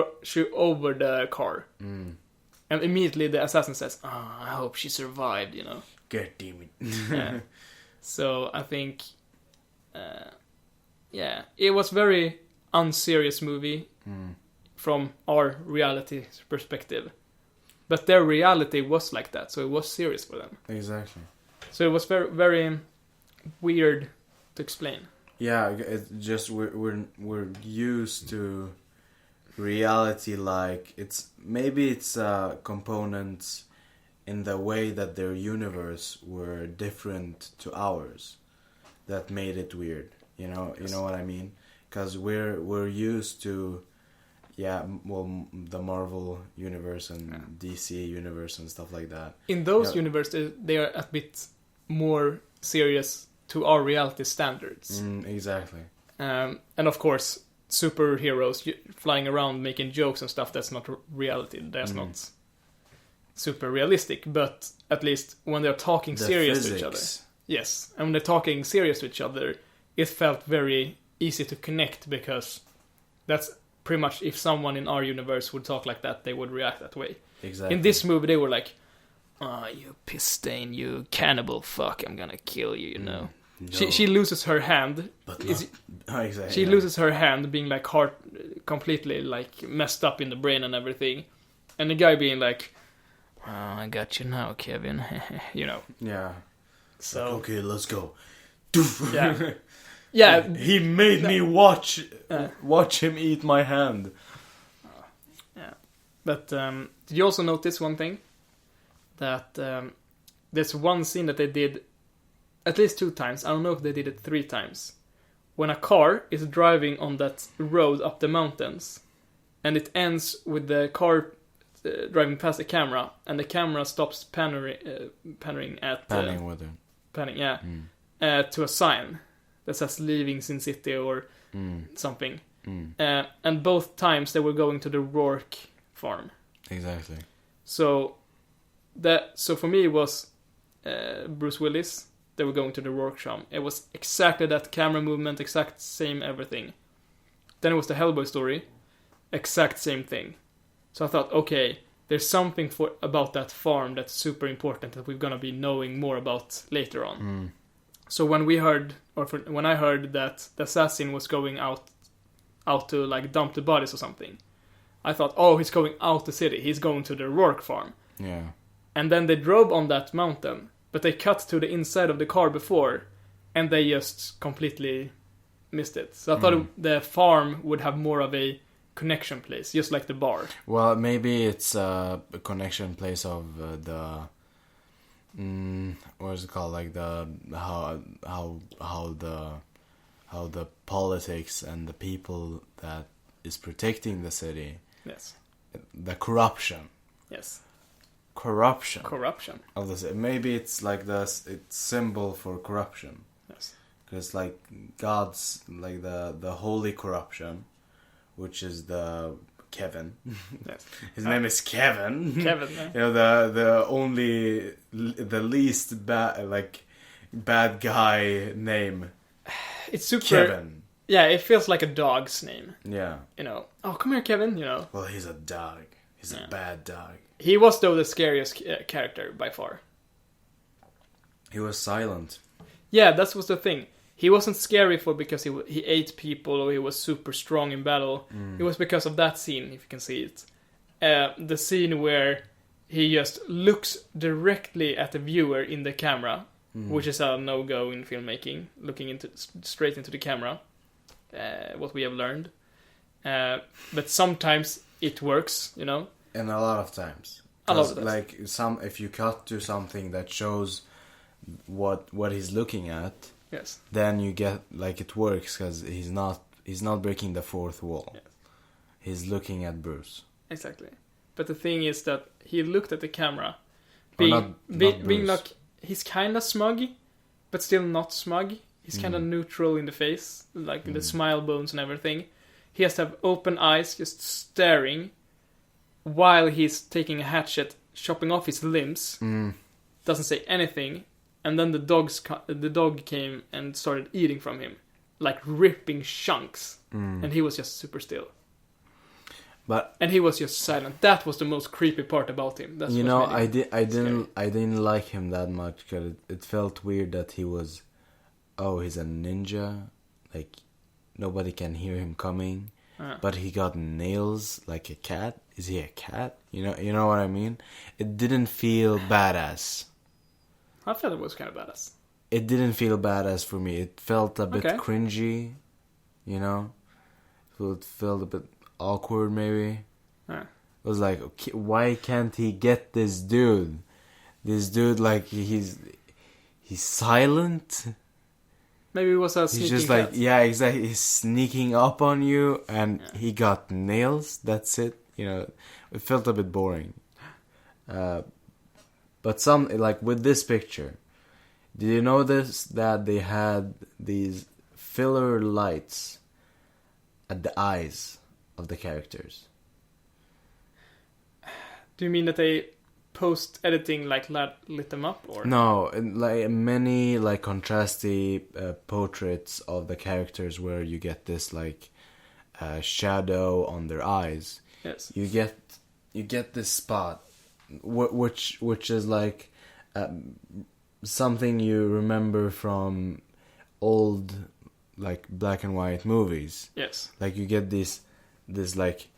over the car, and immediately the assassin says, "Oh, I hope she survived," you know. God damn it. Yeah. So I think, it was very unserious movie from our reality perspective. But their reality was like that, so it was serious for them. Exactly. So it was very, very weird to explain. Yeah, it just we're used to reality like it's components in the way that their universe were different to ours that made it weird. You know what I mean? Because we're used to the Marvel universe and DC universe and stuff like that. In those universes, they are a bit more serious to our reality standards. Exactly. And of course, superheroes flying around making jokes and stuff, that's not reality. That's not super realistic, but at least when they're talking serious to each other. Yes, and when they're talking serious to each other, it felt very easy to connect, because that's pretty much if someone in our universe would talk like that, they would react that way. Exactly. In this movie, they were like, "Oh, you piss stain, you cannibal fuck, I'm gonna kill you," you know. No. She loses her hand. But exactly. She loses her hand, being like completely like messed up in the brain and everything. And the guy being like, "Oh, I got you now, Kevin." You know. Yeah. So okay, let's go. Yeah. Yeah. He made me watch him eat my hand. Yeah. But did you also notice one thing? That there's one scene that they did at least 2 times. I don't know if they did it 3 times. When a car is driving on that road up the mountains, and it ends with the car driving past the camera, and the camera stops panning at Panning with it. panning, yeah, to a sign that says "Leaving Sin City" or something. And both times they were going to the Rourke farm. Exactly. So for me it was Bruce Willis. They were going to the Rourke farm. It was exactly that camera movement, exact same everything. Then it was the Hellboy story, exact same thing. So I thought, okay, there's something about that farm that's super important that we're gonna be knowing more about later on. So when I heard that the assassin was going out to like dump the bodies or something, I thought, oh, he's going out the city. He's going to the Rourke farm. Yeah. And then they drove on that mountain, but they cut to the inside of the car before, and they just completely missed it. So I thought the farm would have more of a connection place, just like the bar. Well, maybe it's a connection place of the what is it called? Like the how the politics and the people that is protecting the city. Yes. The corruption. Yes. Corruption Of the city. Maybe it's like it's symbol for corruption. Yes. Because like God's like the holy corruption, which is the Kevin. Yes. His name is Kevin. Kevin. Yeah. You know the least bad guy name. It's super. Kevin. Yeah, it feels like a dog's name. Yeah. You know, oh, come here, Kevin. You know. Well, he's a dog. He's a bad dog. He was though the scariest character by far. He was silent. Yeah, that was the thing. He wasn't scary because he ate people or he was super strong in battle. It was because of that scene, if you can see it. The scene where he just looks directly at the viewer in the camera, which is a no-go in filmmaking, looking straight into the camera. What we have learned. But sometimes it works, you know. And a lot of times. A lot of times. Like if you cut to something that shows what he's looking at, yes, then you get like it works because he's not breaking the fourth wall. Yes. He's looking at Bruce. Exactly. But the thing is that he looked at the camera, Not being Bruce. like he's kind of smug, but still not smug. He's kind of neutral in the face, like in the smile bones and everything. He has to have open eyes, just staring, while he's taking a hatchet, chopping off his limbs. Doesn't say anything, and then the dog came and started eating from him, like ripping chunks, and he was just super still. And he was just silent. That was the most creepy part about him. That's You know, really I didn't like him that much because it felt weird that he was. Oh, he's a ninja. Like nobody can hear him coming, but he got nails like a cat. Is he a cat? You know what I mean? It didn't feel badass. I thought it was kind of badass. It didn't feel badass for me. It felt a bit cringy, you know? It felt a bit awkward, maybe. It was like, okay, why can't he get this dude? This dude, like, he's silent. Maybe it was a sneaking He's just cat. like, yeah, exactly. He's sneaking up on you, and he got nails. That's it. You know, it felt a bit boring. But some, like with this picture, did you notice that they had these filler lights at the eyes of the characters? Do you mean that they post-editing like lit them up, or No, like many like contrasty portraits of the characters where you get this like shadow on their eyes. Yes. You get this spot, which is like something you remember from old like black and white movies. Yes. Like you get this like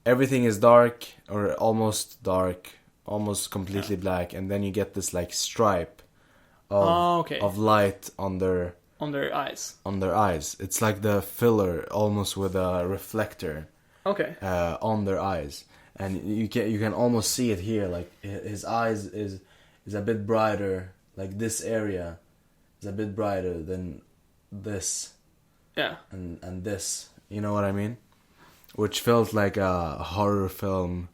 everything is dark or almost dark, almost completely black, and then you get this like stripe of light on their eyes. On their eyes. It's like the filler almost with a reflector. Okay. On their eyes, and you can almost see it here. Like his eyes is a bit brighter. Like this area is a bit brighter than this. Yeah. And this. You know what I mean? which felt like a horror film,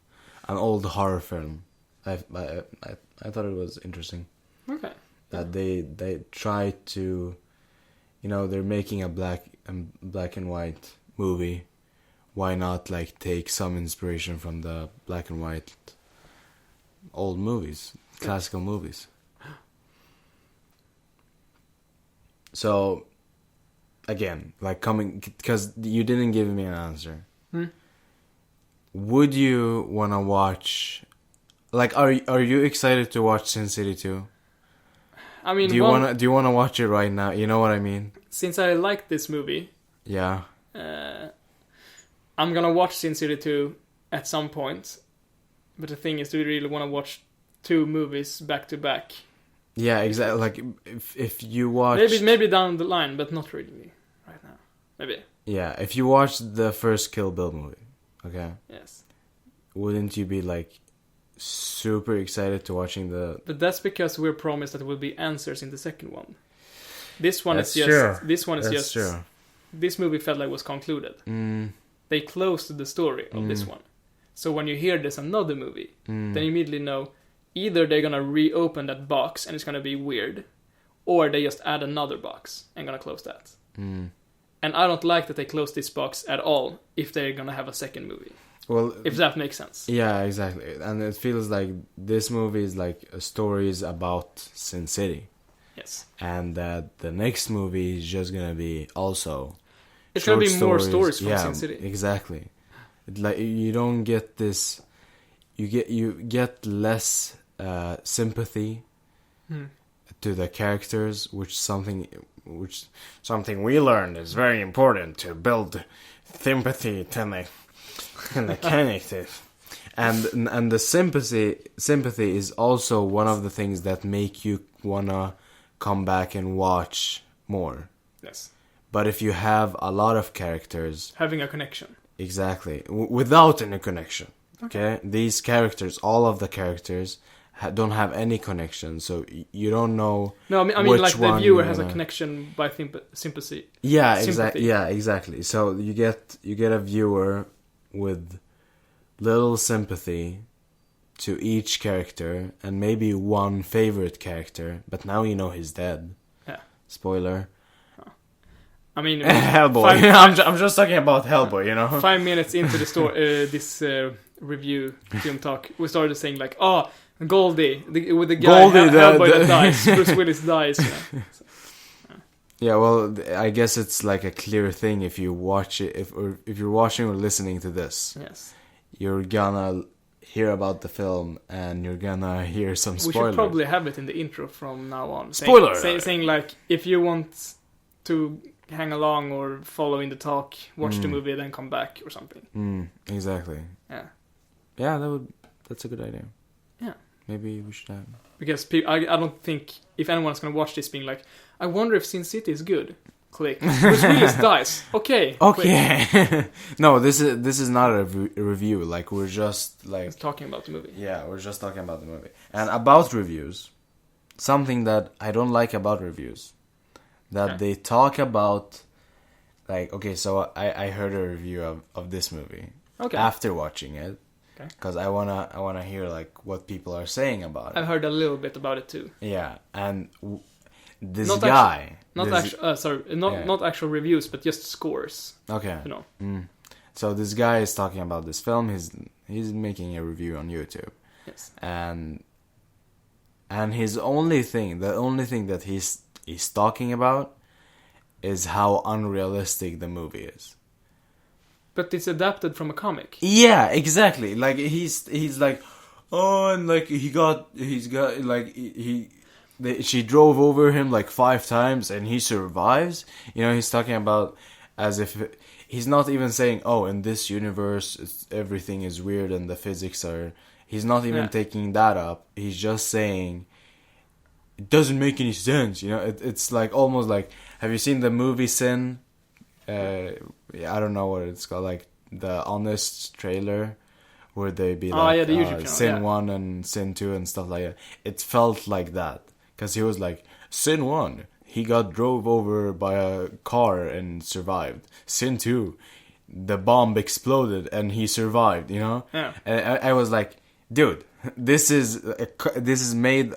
an old horror film. I thought it was interesting. Okay. That they try to, they're making a black and white movie. Why not like take some inspiration from the black and white old movies, classical movies? So, again, like because you didn't give me an answer. Would you want to watch? Like, are you excited to watch Sin City 2? I mean, do you want to watch it right now? You know what I mean? Since I like this movie, yeah, I'm gonna watch Sin City 2 at some point. But the thing is, do you really want to watch 2 movies back to back? Yeah, exactly. Like if you watch maybe down the line, but not really right now. Maybe. Yeah, if you watch the first Kill Bill movie, okay? Yes. Wouldn't you be like super excited to watching the? But that's because we're promised that there will be answers in the second one. This one That's is just. true. This one is That's just. true. This movie felt like it was concluded. They closed the story of this one. So when you hear there's another movie, then you immediately know either they're gonna reopen that box and it's gonna be weird, or they just add another box and gonna close that. And I don't like that they close this box at all if they're gonna have a second movie. Well, if that makes sense. Yeah, exactly. And it feels like this movie is like stories about Sin City. Yes. And that the next movie is just gonna be also. It's gonna be more stories from Sin City. Exactly. Like you don't get this. You get less sympathy to the characters, which something we learned is very important to build sympathy to the characters. And the sympathy is also one of the things that make you wanna come back and watch more. Yes. But if you have a lot of characters having a connection, exactly, without any connection, okay, these characters, all of the characters don't have any connection, so you don't know. No, I mean like the viewer has a connection by sympathy. Yeah, exactly. Yeah, exactly. So you get a viewer with little sympathy to each character and maybe one favorite character, but now you know he's dead. Yeah. Spoiler. I mean, Hellboy. I'm just talking about Hellboy, you know. 5 minutes into the story, this review, film talk, we started saying like, "Oh, Goldie, with the guy Hellboy that dies, Bruce Willis dies." Yeah. Yeah, well, I guess it's like a clear thing if you watch it, if you're watching or listening to this. Yes. You're gonna hear about the film and you're gonna hear some spoilers. We should probably have it in the intro from now on. Spoiler! Saying like, if you want to hang along or follow in the talk, watch the movie, then come back or something. Exactly. Yeah. Yeah, that's a good idea. Yeah. Maybe we should have. Because I don't think if anyone's gonna watch this being like, I wonder if Sin City is good. Click. Bruce Willis dies. Okay. No, this is not a review. Like we're just like talking about the movie. Yeah, we're just talking about the movie. And about reviews, something that I don't like about reviews, that they talk about, like, okay, so I heard a review of this movie after watching it, because I wanna hear like what people are saying about it. I've heard a little bit about it too. Yeah, and this not guy, not actual reviews, but just scores. Okay, you know. So this guy is talking about this film. He's making a review on YouTube. Yes, and the only thing that he's talking about is how unrealistic the movie is. But it's adapted from a comic. Yeah, exactly. Like he's like, oh, and like she drove over him like 5 times and he survives. You know, he's talking about as if he's not even saying, oh, in this universe everything is weird and the physics are. He's not even taking that up. He's just saying it doesn't make any sense. You know, it's like almost like, have you seen the movie Sin? I don't know what it's called, like the Honest trailer, where they be like the YouTube channel, Sin 1 and Sin 2 and stuff like that. It felt like that, because he was like, Sin 1, he got drove over by a car and survived. Sin 2, the bomb exploded and he survived, you know? Yeah. And I was like, dude, this is made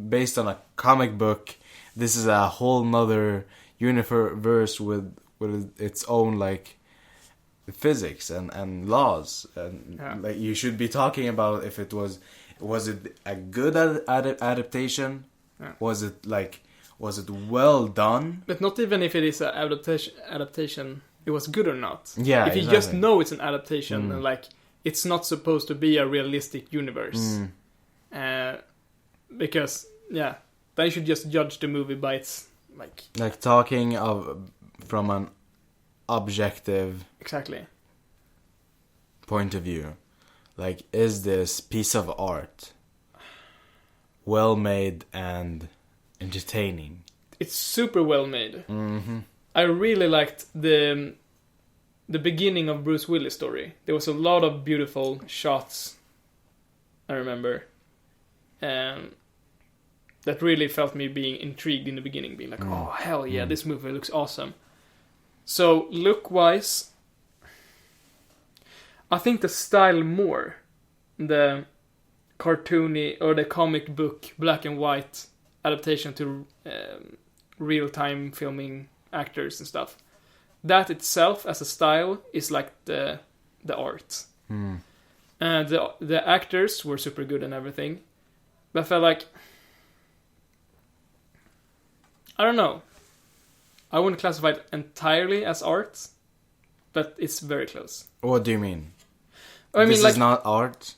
based on a comic book. This is a whole nother universe with its own like physics and laws, and like you should be talking about if it was it a good adaptation? Yeah. Was it well done? But not even if it is an adaptation, it was good or not. Yeah, if you just know it's an adaptation and like it's not supposed to be a realistic universe, because then you should just judge the movie by its like talking from an objective exactly point of view. Like, is this piece of art well made and entertaining? It's super well made. Mm-hmm. I really liked the beginning of Bruce Willis' story. There was a lot of beautiful shots, I remember, that really felt me being intrigued in the beginning, being like, oh hell yeah, this movie looks awesome. So look-wise, I think the style more, the cartoony or the comic book black and white adaptation to real-time filming actors and stuff, that itself as a style is like the art. And the actors were super good and everything, but I felt like, I don't know, I wouldn't classify it entirely as art, but it's very close. What do you mean? I This mean, is not art?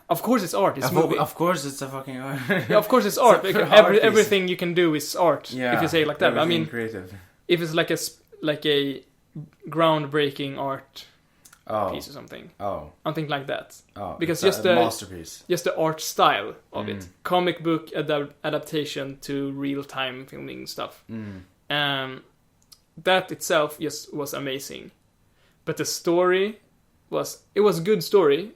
Of course it's art. It's movie. Of course it's a fucking art. Yeah, of course it's art. It's Because art piece. everything you can do is art. Yeah, if you say it like that. I mean, creative. if it's like a groundbreaking art piece or something, I think like that. Because it's just a masterpiece. Just the art style of it, comic book adaptation to real time filming stuff. That itself just was amazing. But the story was a good story,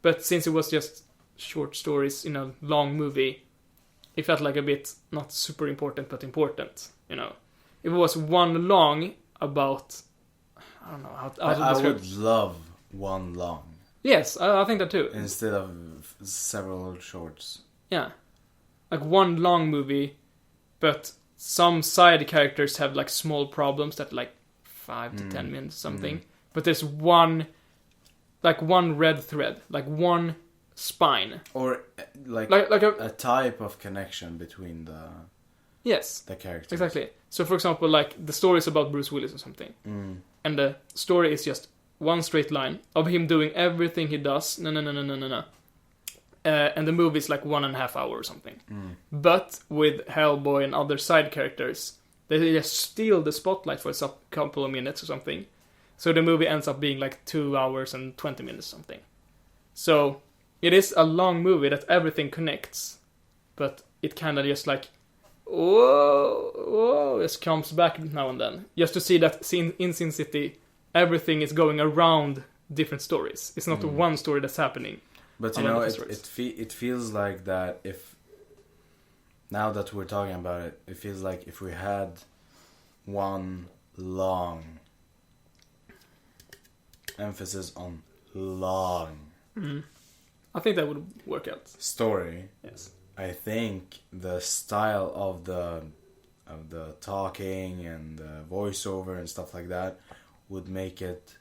but since it was just short stories in a long movie, it felt like a bit not super important but important, you know. If it was one long about, I don't know how to I describe. would love one long. Yes, I think that too. Instead of several shorts. Yeah. Like one long movie, but some side characters have like small problems that like 5 to 10 minutes something. But there's one red thread, like one spine. Or like a type of connection between the characters. Exactly. So for example, like the story is about Bruce Willis or something. And the story is just one straight line of him doing everything he does. No. And the movie is like 1.5 hours or something. But with Hellboy and other side characters, they just steal the spotlight for a couple of minutes or something. So the movie ends up being like 2 hours and 20 minutes or something. So it is a long movie that everything connects, but it kind of just like, whoa, just comes back now and then. Just to see that in Sin City, everything is going around different stories. It's not one story that's happening. But you know, it feels like that if, now that we're talking about it, it feels like if we had one long emphasis on long I think that would work out. story. Yes. I think the style of the talking and the voiceover and stuff like that would make it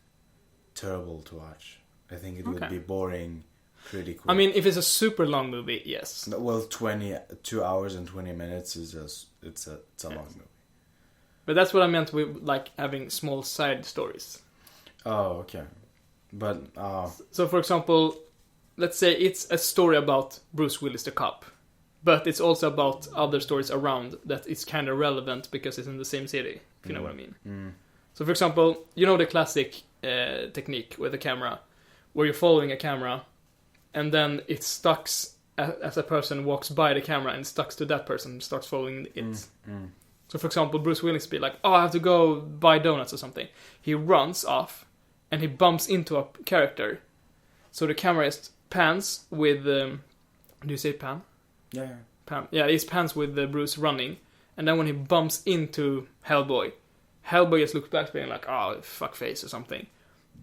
terrible to watch. I think it would be boring pretty quick. I mean, if it's a super long movie, yes. Well, 2 hours and 20 minutes is just it's a long movie. But that's what I meant with like having small side stories. Oh, okay. But So for example, let's say it's a story about Bruce Willis the cop, but it's also about other stories around that is kind of relevant because it's in the same city, if you know what I mean. So for example, you know the classic technique with the camera, where you're following a camera, and then it stucks as a person walks by the camera and stucks to that person and starts following it. So for example, Bruce Willis be like, I have to go buy donuts or something. He runs off, and he bumps into a character. So the camera is pans with, do you say pan? yeah. Yeah, it pans with Bruce running, and then when he bumps into Hellboy just looks back being like, oh, fuckface or something.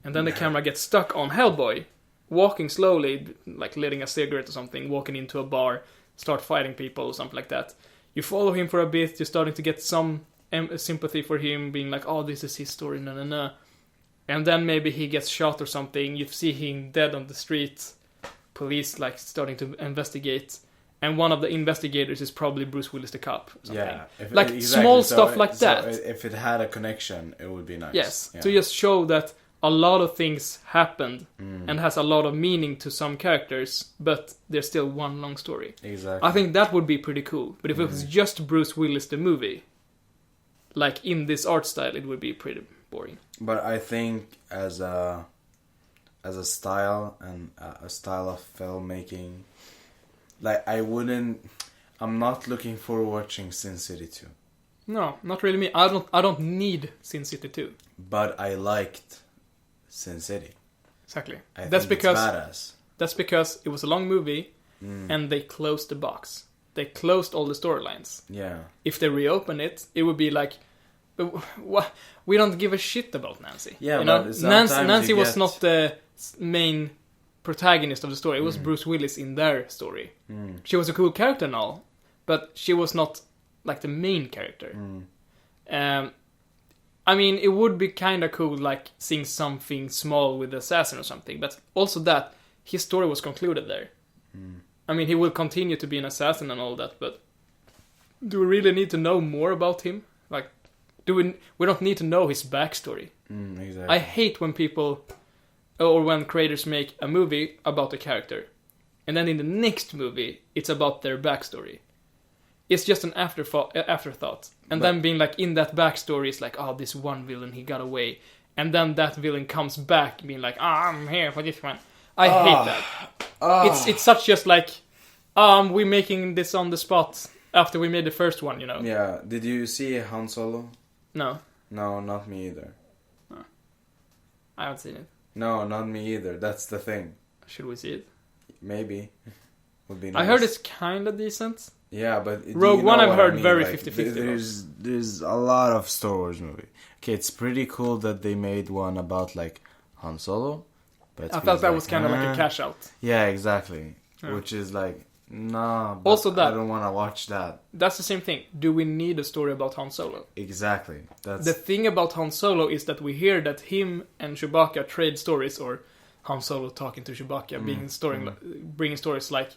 and then the camera gets stuck on Hellboy, walking slowly, like lighting a cigarette or something, walking into a bar, start fighting people or something like that. You follow him for a bit, you're starting to get some sympathy for him, being like, oh, this is his story, na. And then maybe he gets shot or something, you see him dead on the street, police like starting to investigate, and one of the investigators is probably Bruce Willis the cop or something. Yeah, like exactly. Small stuff like that. If it had a connection, it would be nice. Yes, to just show that a lot of things happened and has a lot of meaning to some characters, but there's still one long story. Exactly. I think that would be pretty cool. But if it was just Bruce Willis the movie, like in this art style, it would be pretty boring. But I think as a style and a style of filmmaking, like I'm not looking for watching Sin City 2. No, not really me. I don't need Sin City 2. But I liked Sin City. Exactly. That's because it's badass. That's because it was a long movie and they closed the box. They closed all the storylines. Yeah. If they reopen it, it would be like, we don't give a shit about Nancy. Yeah, you know? but Nancy was not the main protagonist of the story. It was Bruce Willis in their story. She was a cool character and all, but she was not like the main character. I mean, it would be kind of cool, like seeing something small with the assassin or something. But also that his story was concluded there. I mean, he will continue to be an assassin and all that, but do we really need to know more about him? Like, we don't need to know his backstory. Exactly. I hate when people or when creators make a movie about a character, and then in the next movie it's about their backstory. It's just an afterthought. And then being like, in that backstory, it's like, oh, this one villain, he got away. And then that villain comes back, being like, I'm here for this one. I hate that. It's such just like, we're making this on the spot after we made the first one, you know. Yeah, did you see Han Solo? No. No, not me either. I haven't seen it. No, not me either. That's the thing. Should we see it? Maybe. Would be nice. I heard it's kind of decent. Yeah, but Rogue One I've heard very 50-50. There's a lot of Star Wars movie. Okay, it's pretty cool that they made one about like Han Solo. But I felt that was kind of like a cash out. Yeah, exactly. Yeah. Which is like, nah. But also, that I don't want to watch that. That's the same thing. Do we need a story about Han Solo? Exactly. The thing about Han Solo is that we hear that him and Chewbacca trade stories, or Han Solo talking to Chewbacca, bringing stories like,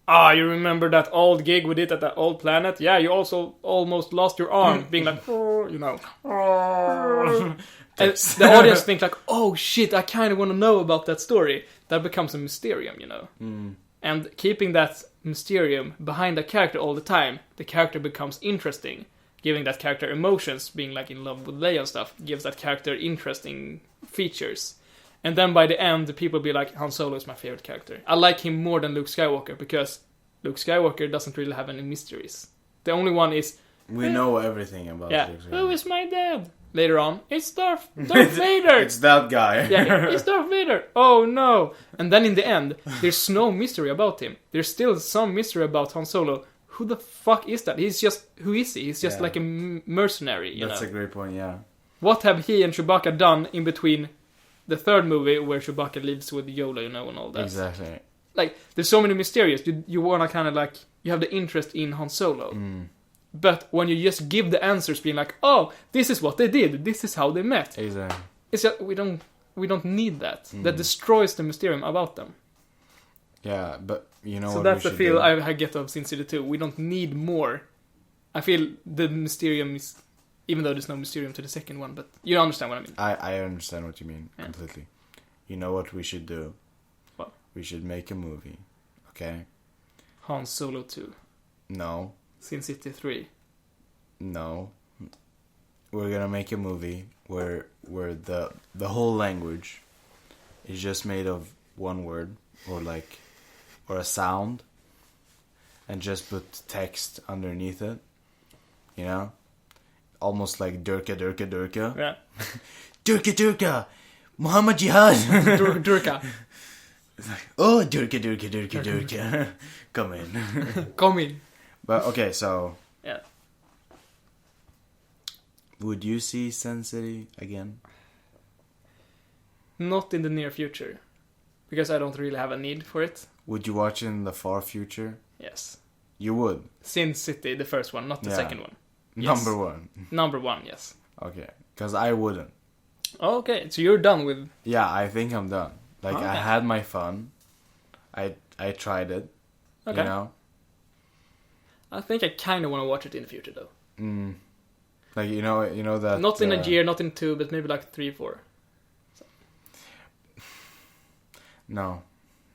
you remember that old gig we did at that old planet? Yeah, you also almost lost your arm. Being like, you know. And the audience think like, oh shit, I kind of want to know about that story. That becomes a mysterium, you know. And keeping that mysterium behind the character all the time, the character becomes interesting. Giving that character emotions, being like in love with Leia and stuff, gives that character interesting features. And then by the end, the people be like, Han Solo is my favorite character. I like him more than Luke Skywalker, because Luke Skywalker doesn't really have any mysteries. The only one is... We know everything about Luke Skywalker. Who is my dad? Later on, it's Darth Vader! It's that guy. Yeah, it's Darth Vader! Oh no! And then in the end, there's no mystery about him. There's still some mystery about Han Solo. Who the fuck is that? Who is he? He's just like a mercenary, you know? That's a great point, yeah. What have he and Chewbacca done in between the third movie where Chewbacca lives with Yoda, you know, and all that? Exactly. Like, there's so many mysterious. You want to kind of like, you have the interest in Han Solo. But when you just give the answers, being like, oh, this is what they did, this is how they met. Exactly. It's just, we don't need that. That destroys the mysterium about them. Yeah, but you know so what that's we the should feel do? I get of Sin City 2. We don't need more. I feel the mysterium is, even though there's no mysterium to the second one, but you understand what I mean. I understand what you mean completely. You know what we should do? What? We should make a movie, okay? Han Solo 2. No. Sin City 3. No. We're gonna make a movie where the whole language is just made of one word or a sound, and just put text underneath it. You know? Almost like Durka Durka Durka. Yeah. Durka Durka! Muhammad Jihad! Durka. Oh, Durka Durka Durka Durka. Come in. Come in. But okay, so... Yeah. Would you see Sin City again? Not in the near future. Because I don't really have a need for it. Would you watch it in the far future? Yes. You would? Sin City, the first one, not the second one. Yes. Number one. Number one, yes. Okay. Because I wouldn't. Okay, so you're done with... Yeah, I think I'm done. Like, Okay. I had my fun. I tried it. Okay. You know? I think I kind of want to watch it in the future, though. Like, you know that... Not in a year, not in 2, but maybe like 3, 4. No.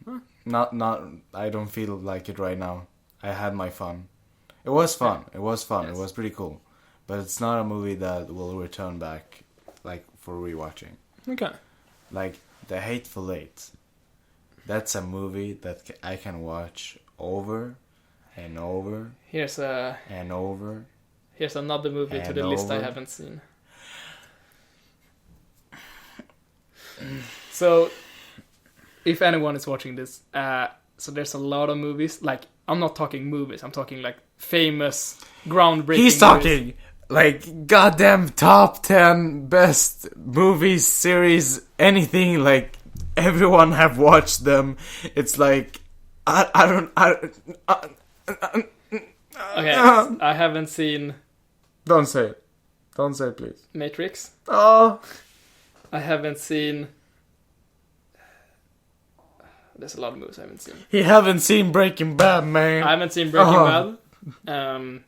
Huh? Not, I don't feel like it right now. I had my fun. It was fun. Yeah. It was fun. Yes. It was pretty cool. But it's not a movie that will return back, like, for rewatching. Okay. Like, The Hateful Eight. That's a movie that I can watch over and over Here's and over. Here's another movie to And the list I over. haven't seen. So, if anyone is watching this, so there's a lot of movies. Like, I'm not talking movies. I'm talking like famous, groundbreaking. He's talking like goddamn top 10 best movies, series, anything. Like everyone have watched them. It's like I don't. Okay, I haven't seen Don't say it. Don't say it, please. Matrix. Oh. I haven't seen. There's a lot of movies I haven't seen. He haven't seen Breaking Bad, man. I haven't seen Breaking Oh. Bad.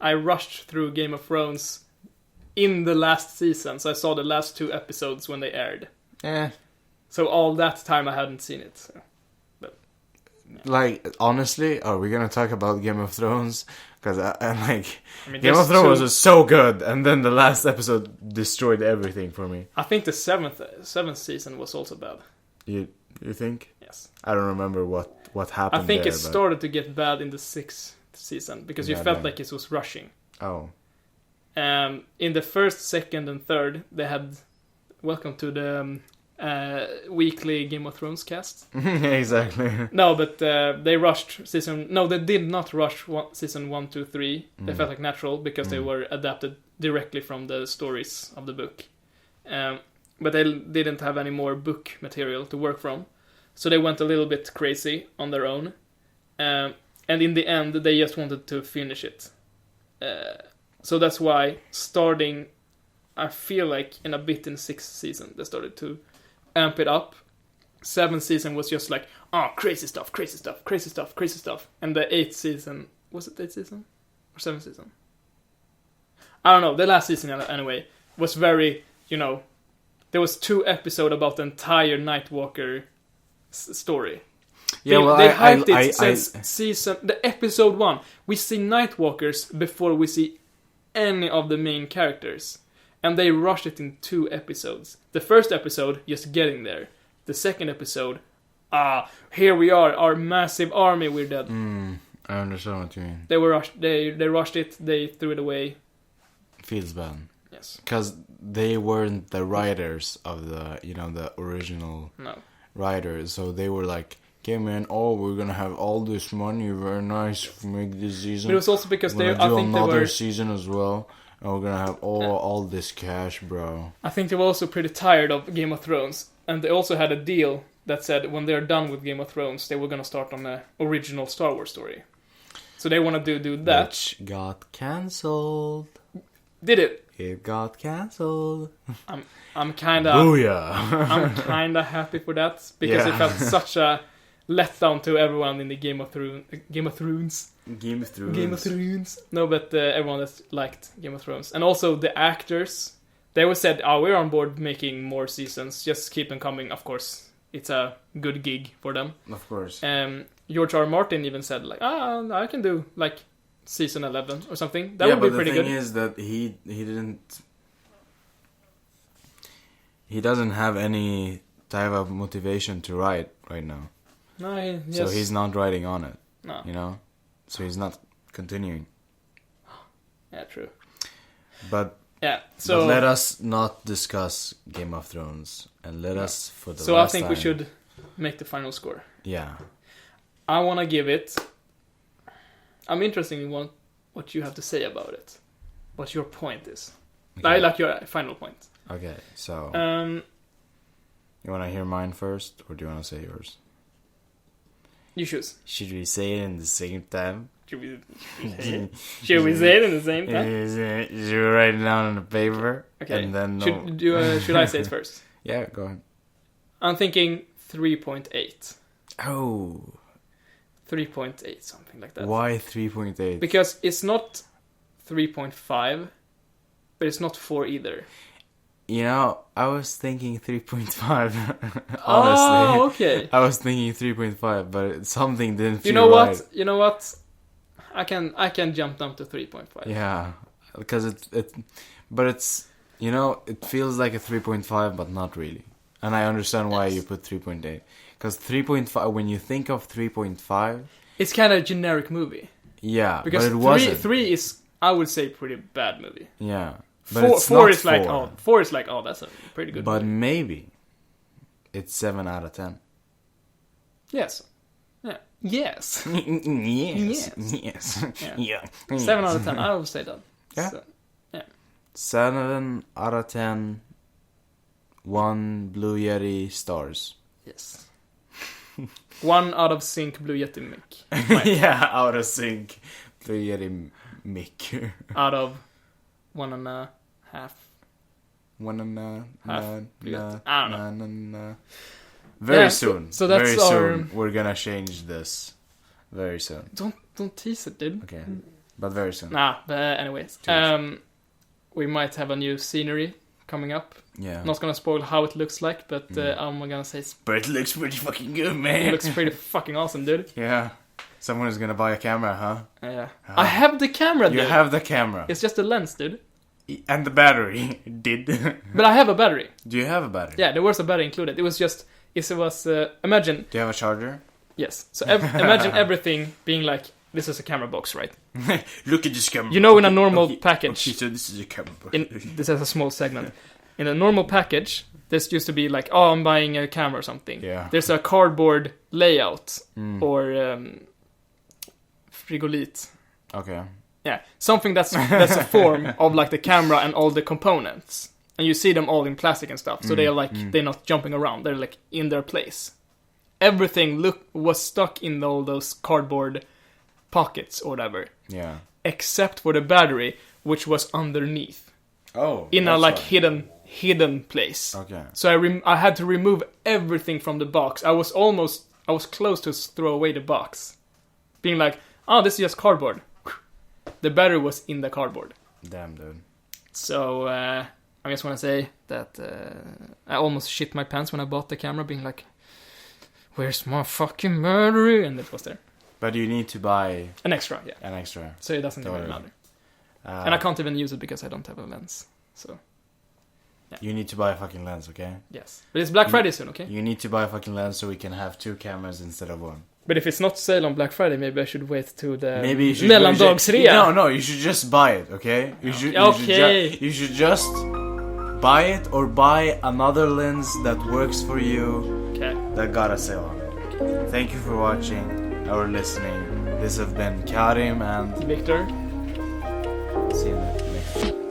I rushed through Game of Thrones in the last season, so I saw the last 2 episodes when they aired. Eh. So all that time I hadn't seen it. So. Like, honestly, are we gonna talk about Game of Thrones? Because I like I mean, Game of there's Thrones two- was so good, and then the last episode destroyed everything for me. I think the seventh season was also bad. You think? Yes. I don't remember what happened. I think there, it started to get bad in the 6th season because you Yeah, felt then. like it was rushing. Oh. In the 1st, 2nd, and 3rd, they had welcome to the weekly Game of Thrones cast. Exactly. No, but they rushed season. No, they did not rush season 1, 2, 3. They felt like natural because they were adapted directly from the stories of the book. But they didn't have any more book material to work from, so they went a little bit crazy on their own. And in the end, they just wanted to finish it. So that's why starting, I feel like in a bit in 6th season, they started to amp it up. 7th season was just like, oh, crazy stuff, crazy stuff, crazy stuff, crazy stuff. And the 8th season, was it 8th season? Or 7th season? I don't know, the last season anyway, was very, there was 2 episodes about the entire Nightwalker story. Yeah, well, they hyped I it since the episode 1. We see Nightwalkers before we see any of the main characters. And they rushed it in 2 episodes. The first episode, just getting there. The second episode, here we are, our massive army, we're dead. I understand what you mean. They were rushed. They rushed it. They threw it away. Feels bad. Yes. Because they weren't the writers of the original writers. So they were like, okay, man, we're gonna have all this money, very nice, make this season. But it was also because we're I gonna do think they another were. season as well. And we're gonna have all this cash, bro. I think they were also pretty tired of Game of Thrones, and they also had a deal that said when they're done with Game of Thrones, they were gonna start on the original Star Wars story. So they want to do that. Which got cancelled. Did it? It got cancelled. I'm kinda. Booyah! I'm kinda happy for that because it felt such a letdown to everyone in the Game of Thrones. Game of Thrones. No, but everyone that liked Game of Thrones. And also the actors. They always said, we're on board making more seasons. Just keep them coming. Of course, it's a good gig for them. Of course. George R. Martin even said, like, I can do, like, season 11 or something. That would be pretty good. The thing is that he didn't... He doesn't have any type of motivation to write right now. No, So he's not writing on it. No. So he's not continuing. Yeah, true. But so let us not discuss Game of Thrones, and let us for the So last I think time, we should make the final score. Yeah. I want to give it. I'm interested in what you have to say about it. What your point is. Okay. I like your final point. Okay, so Um, you want to hear mine first, or do you want to say yours? you choose. Should we say it in the same time? Should we say it in the same time? Should we write it down on the paper? Okay. And then Should I say it first? Yeah, go ahead. I'm thinking 3.8. Oh. 3.8, something like that. Why 3.8? Because it's not 3.5, but it's not 4 either. You know, I was thinking 3.5. Honestly. Oh, okay. I was thinking 3.5, but something didn't feel You know what? right. You know what? I can jump down to 3.5. Yeah, because but it's, you know, it feels like a 3.5, but not really. And I understand why you put 3.8. Because 3.5, when you think of 3.5... It's kind of a generic movie. Yeah, because but it wasn't. 3 is, I would say, pretty bad movie. Yeah. But 4 is like, oh, 4 is like, oh, that's a pretty good but movie. maybe it's 7 out of 10. Yes. Yeah. Yes. Yes. Yes. Yeah. 7 out of 10, I would say that. Yeah. So, 7 out of 10. 1 Blue Yeti stars. yes. 1 out of sync Blue Yeti mic. Yeah, out of sync Blue Yeti mic. Out of 1.5. 1.5. Half Blue Yeti. I don't know. Very Yeah, soon. so that's very our... soon. We're gonna change this. Very soon. Don't tease it, dude. Okay. But very soon. Nah, but anyways. We might have a new scenery coming up. Yeah. Not gonna spoil how it looks like, but I'm gonna say But it looks pretty fucking good, man. it looks pretty fucking awesome, dude. Yeah. Someone is gonna buy a camera, huh? Yeah. I have the camera, dude. You have the camera. It's just the lens, dude. And the battery. Did. But I have a battery. Do you have a battery? Yeah, there was a battery included. It was imagine. Do you have a charger? Yes. So imagine everything being like, this is a camera box, right? Look at this camera. You know, in a normal package. Okay, so this is a camera box. This is a small segment. In a normal package, this used to be like, oh, I'm buying a camera or something. Yeah. There's a cardboard layout or frigolit. Okay. Yeah, something that's a form of like the camera and all the components, and you see them all in plastic and stuff. So they're like they're not jumping around; they're like in their place. Everything was stuck in all those cardboard pockets or whatever. Yeah. Except for the battery, which was underneath. Oh. In a like right. hidden place. Okay. So I had to remove everything from the box. I was close to throw away the box, being like, oh, this is just cardboard. The battery was in the cardboard. Damn, dude. So I just want to say that I almost shit my pants when I bought the camera, being like, where's my fucking battery? And it was there. But you need to buy an extra, yeah. An extra. So it doesn't really matter. And I can't even use it because I don't have a lens. So yeah. You need to buy a fucking lens, okay? Yes. But it's Black Friday soon, okay? You need to buy a fucking lens so we can have 2 cameras instead of 1. But if it's not sale on Black Friday, maybe I should wait to the maybe you should mellandagsrea. No, you should just buy it, okay? You should you should just buy it or buy another lens that works for you. Okay. That got a sale on it. Thank you for watching or listening. This has been Karim and Victor. see you next time.